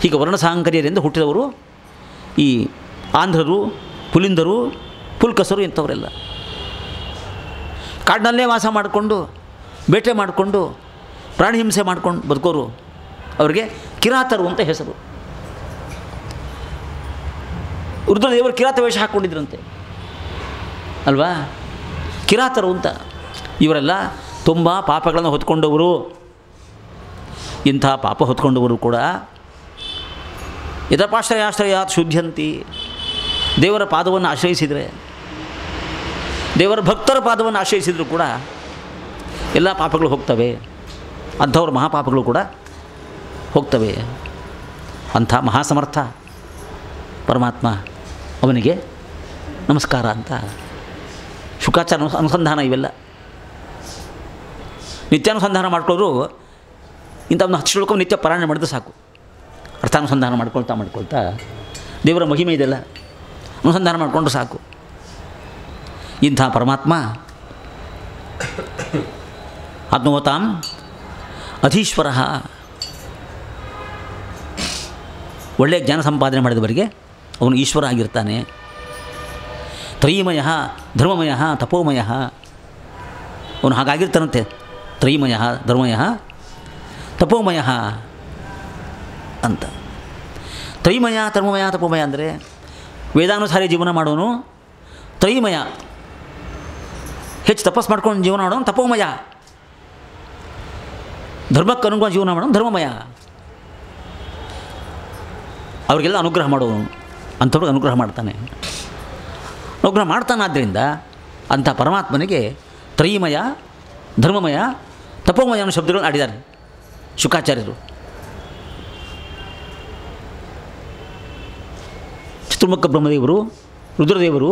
ಹೀಗೆ ವರ್ಣಸಾಂಕರ್ಯದಿಂದ ಹುಟ್ಟಿದವರು ಈ ಆಂಧ್ರರು, ಪುಲಿಂದರು, ಪುಲ್ಕಸರು ಇಂಥವರೆಲ್ಲ. ಕಾಡಿನಲ್ಲೇ ವಾಸ ಮಾಡಿಕೊಂಡು ಬೇಟೆ ಮಾಡಿಕೊಂಡು ಪ್ರಾಣಿ ಹಿಂಸೆ ಮಾಡ್ಕೊಂಡು ಬದುಕೋರು ಅವರಿಗೆ ಕಿರಾತರು ಅಂತ ಹೆಸರು. ರುದ್ರದೇವರು ಕಿರಾತ ವೇಷ ಹಾಕ್ಕೊಂಡಿದ್ರಂತೆ ಅಲ್ವಾ? ಕಿರಾತರು ಅಂತ. ಇವರೆಲ್ಲ ತುಂಬ ಪಾಪಗಳನ್ನು ಹೊತ್ಕೊಂಡವರು. ಇಂಥ ಪಾಪ ಹೊತ್ಕೊಂಡವರು ಕೂಡ ಯಥಾಪಾಶ್ರಯಾಶ್ರಯಾತ್ ಶುದ್ಧಂತಿ. ದೇವರ ಪಾದವನ್ನು ಆಶ್ರಯಿಸಿದರೆ, ದೇವರ ಭಕ್ತರ ಪಾದವನ್ನು ಆಶ್ರಯಿಸಿದರೂ ಕೂಡ ಎಲ್ಲ ಪಾಪಗಳು ಹೋಗ್ತವೆ. ಅಂಥವ್ರ ಮಹಾಪಾಪಗಳು ಕೂಡ ಹೋಗ್ತವೆ. ಅಂಥ ಮಹಾಸಮರ್ಥ ಪರಮಾತ್ಮ, ಅವನಿಗೆ ನಮಸ್ಕಾರ ಅಂತ. ಶುಕಾಚಾರ ಅನುಸಂಧಾನ ಇವೆಲ್ಲ ನಿತ್ಯಾನುಸಂಧಾನ ಮಾಡ್ಕೊಳ್ಳೋರು ಇಂಥ ಒಂದು 10 ಶ್ಲೋಕ ನಿತ್ಯ ಪಾರಾಯಣ ಮಾಡಿದ್ರೆ ಸಾಕು. ಅರ್ಥಾನುಸಂಧಾನ ಮಾಡ್ಕೊಳ್ತಾ ದೇವರ ಮಹಿಮೆ ಇದೆಲ್ಲ ಅನುಸಂಧಾನ ಮಾಡಿಕೊಂಡ್ರೆ ಸಾಕು. ಇಂಥ ಪರಮಾತ್ಮ ಆತ್ಮವತಾಂ ಅಧೀಶ್ವರ. ಒಳ್ಳೆಯ ಜ್ಞಾನ ಸಂಪಾದನೆ ಮಾಡಿದವರಿಗೆ ಅವನು ಈಶ್ವರ ಆಗಿರ್ತಾನೆ. ತ್ರಯೀಮಯ, ಧರ್ಮಮಯ, ತಪೋಮಯ. ಅವನು ಹಾಗಾಗಿರ್ತಾನಂತೆ. ತ್ರಯೀಮಯ, ಧರ್ಮಮಯ, ತಪೋಮಯ ಅಂತ. ತ್ರಯೀಮಯ, ಧರ್ಮಮಯ, ತಪೋಮಯ ಅಂದರೆ ವೇದಾನುಸಾರಿ ಜೀವನ ಮಾಡೋನು ತ್ರಯೀಮಯ. ಹೆಚ್ಚು ತಪಸ್ ಮಾಡ್ಕೊಂಡು ಜೀವನ ಮಾಡೋನು ತಪೋಮಯ. ಧರ್ಮಕ್ಕೆ ಅನುಗುಣ ಜೀವನ ಮಾಡೋನು ಧರ್ಮಮಯ. ಅವ್ರಿಗೆಲ್ಲ ಅನುಗ್ರಹ ಮಾಡೋನು. ಅಂಥವ್ರಿಗೆ ಅನುಗ್ರಹ ಮಾಡ್ತಾನೆ. ಅನುಗ್ರಹ ಮಾಡ್ತಾನಾದ್ದರಿಂದ ಅಂಥ ಪರಮಾತ್ಮನಿಗೆ ತ್ರಯೀಮಯ, ಧರ್ಮಮಯ, ತಪೋಮಯ ಅನ್ನೋ ಶಬ್ದಗಳನ್ನು ಆಡಿದ್ದಾರೆ ಶುಕಾಚಾರ್ಯರು. ಚತುರ್ಮುಖ ಬ್ರಹ್ಮದೇವರು, ರುದ್ರದೇವರು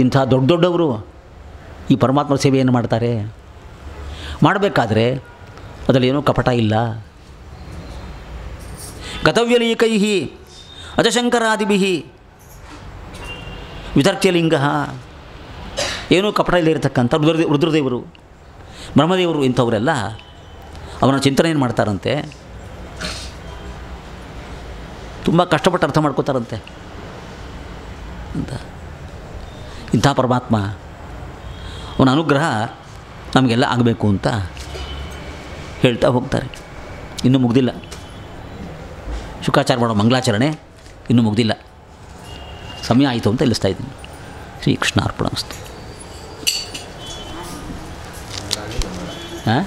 ಇಂಥ ದೊಡ್ಡವರು ಈ ಪರಮಾತ್ಮ ಸೇವೆಯನ್ನು ಮಾಡ್ತಾರೆ. ಮಾಡಬೇಕಾದ್ರೆ ಅದರಲ್ಲಿ ಏನೂ ಕಪಟ ಇಲ್ಲ. ಗತವ್ಯಲೀಕೈ ಅಜಶಂಕರಾದಿಭಿ ವಿತರ್ಕ್ಯಲಿಂಗ. ಏನೂ ಕಪಟ ಇಲ್ಲಿರತಕ್ಕಂಥ ರುದ್ರದೇವರು, ಬ್ರಹ್ಮದೇವರು ಇಂಥವರೆಲ್ಲ ಅವನ ಚಿಂತನೆಯನ್ನು ಮಾಡ್ತಾರಂತೆ. ತುಂಬ ಕಷ್ಟಪಟ್ಟು ಅರ್ಥ ಮಾಡ್ಕೋತಾರಂತೆ ಅಂತ. ಇಂಥ ಪರಮಾತ್ಮ ಅವನ ಅನುಗ್ರಹ ನಮಗೆಲ್ಲ ಆಗಬೇಕು ಅಂತ ಹೇಳ್ತಾ ಹೋಗ್ತಾರೆ. ಇನ್ನೂ ಮುಗ್ದಿಲ್ಲ. ಶುಕಾಚಾರ ಮಾಡೋ ಮಂಗಳಾಚರಣೆ ಇನ್ನೂ ಮುಗ್ದಿಲ್ಲ. ಸಮಯ ಆಯಿತು ಅಂತ ತಿಳಿಸ್ತಾ ಇದ್ದೀನಿ. ಶ್ರೀಕೃಷ್ಣಾರ್ಪಣಮಸ್ತು. ಹಾಂ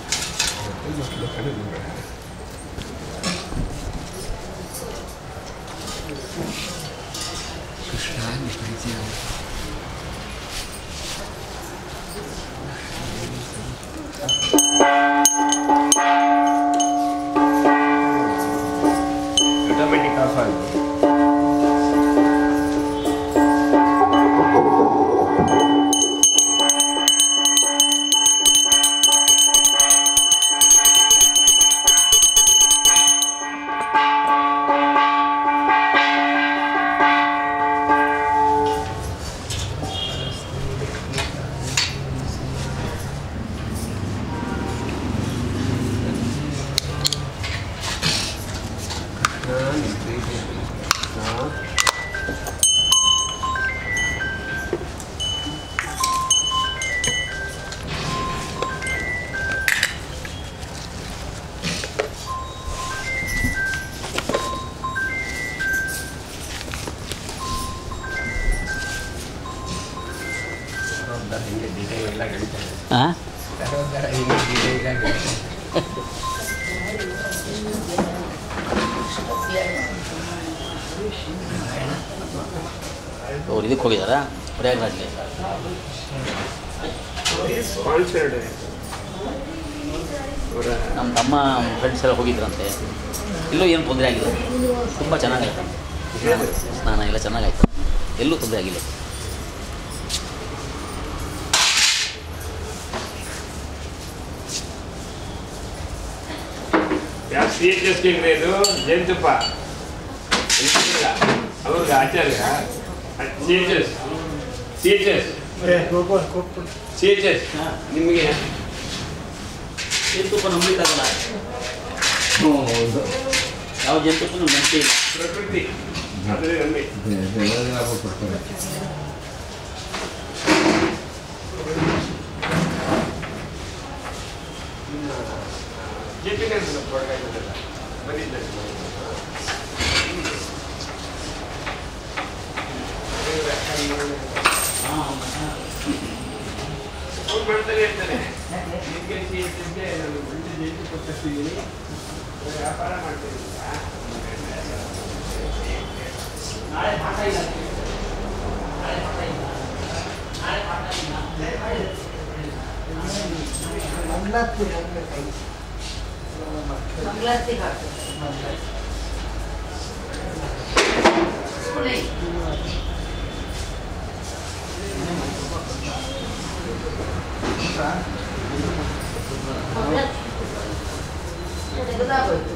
ಆಟೋಮೆಟಿಕ್ ಆಫ್ ಆಗಿದೆ. ಹಾಂ ಅವ್ರು ಇದಕ್ಕೆ ಹೋಗಿದ್ದಾರಾ ಪ್ರಯಾಗ್ರಾಜ್ಗೆ? ನಮ್ಮ ತಮ್ಮ ಫ್ರೆಂಡ್ಸ್ ಎಲ್ಲ ಹೋಗಿದ್ರಂತೆ. ಎಲ್ಲೂ ಏನು ತೊಂದರೆ ಆಗಿಲ್ಲ, ತುಂಬ ಚೆನ್ನಾಗಾಯ್ತು. ಸ್ನಾನ ಎಲ್ಲ ಚೆನ್ನಾಗಾಯ್ತು, ಎಲ್ಲೂ ತೊಂದರೆ ಆಗಿಲ್ಲ. CHS ಇದು ಜೇನುತುಪ್ಪ ಅವ್ರಿಗೆ ಆಚಾರ್ಯ CHS ನಿಮಗೆ ಜೇನುತುಪ್ಪ ನಂಬಲಿಕ್ಕಾಗಲ್ಲ. ಯಾವ ಜೇನುತುಪ್ಪ ನಮ್ಗೆ ನಂಬಿಕೆ ಇಲ್ಲ. ಪ್ರಕೃತಿ ಆದರೆ ನಂಬಿ ಮಾಡ್ತಾನೆ ಇರ್ತಾರೆ. ವ್ಯಾಪಾರ ತೆಗೆದಾಗೋಯ್ತು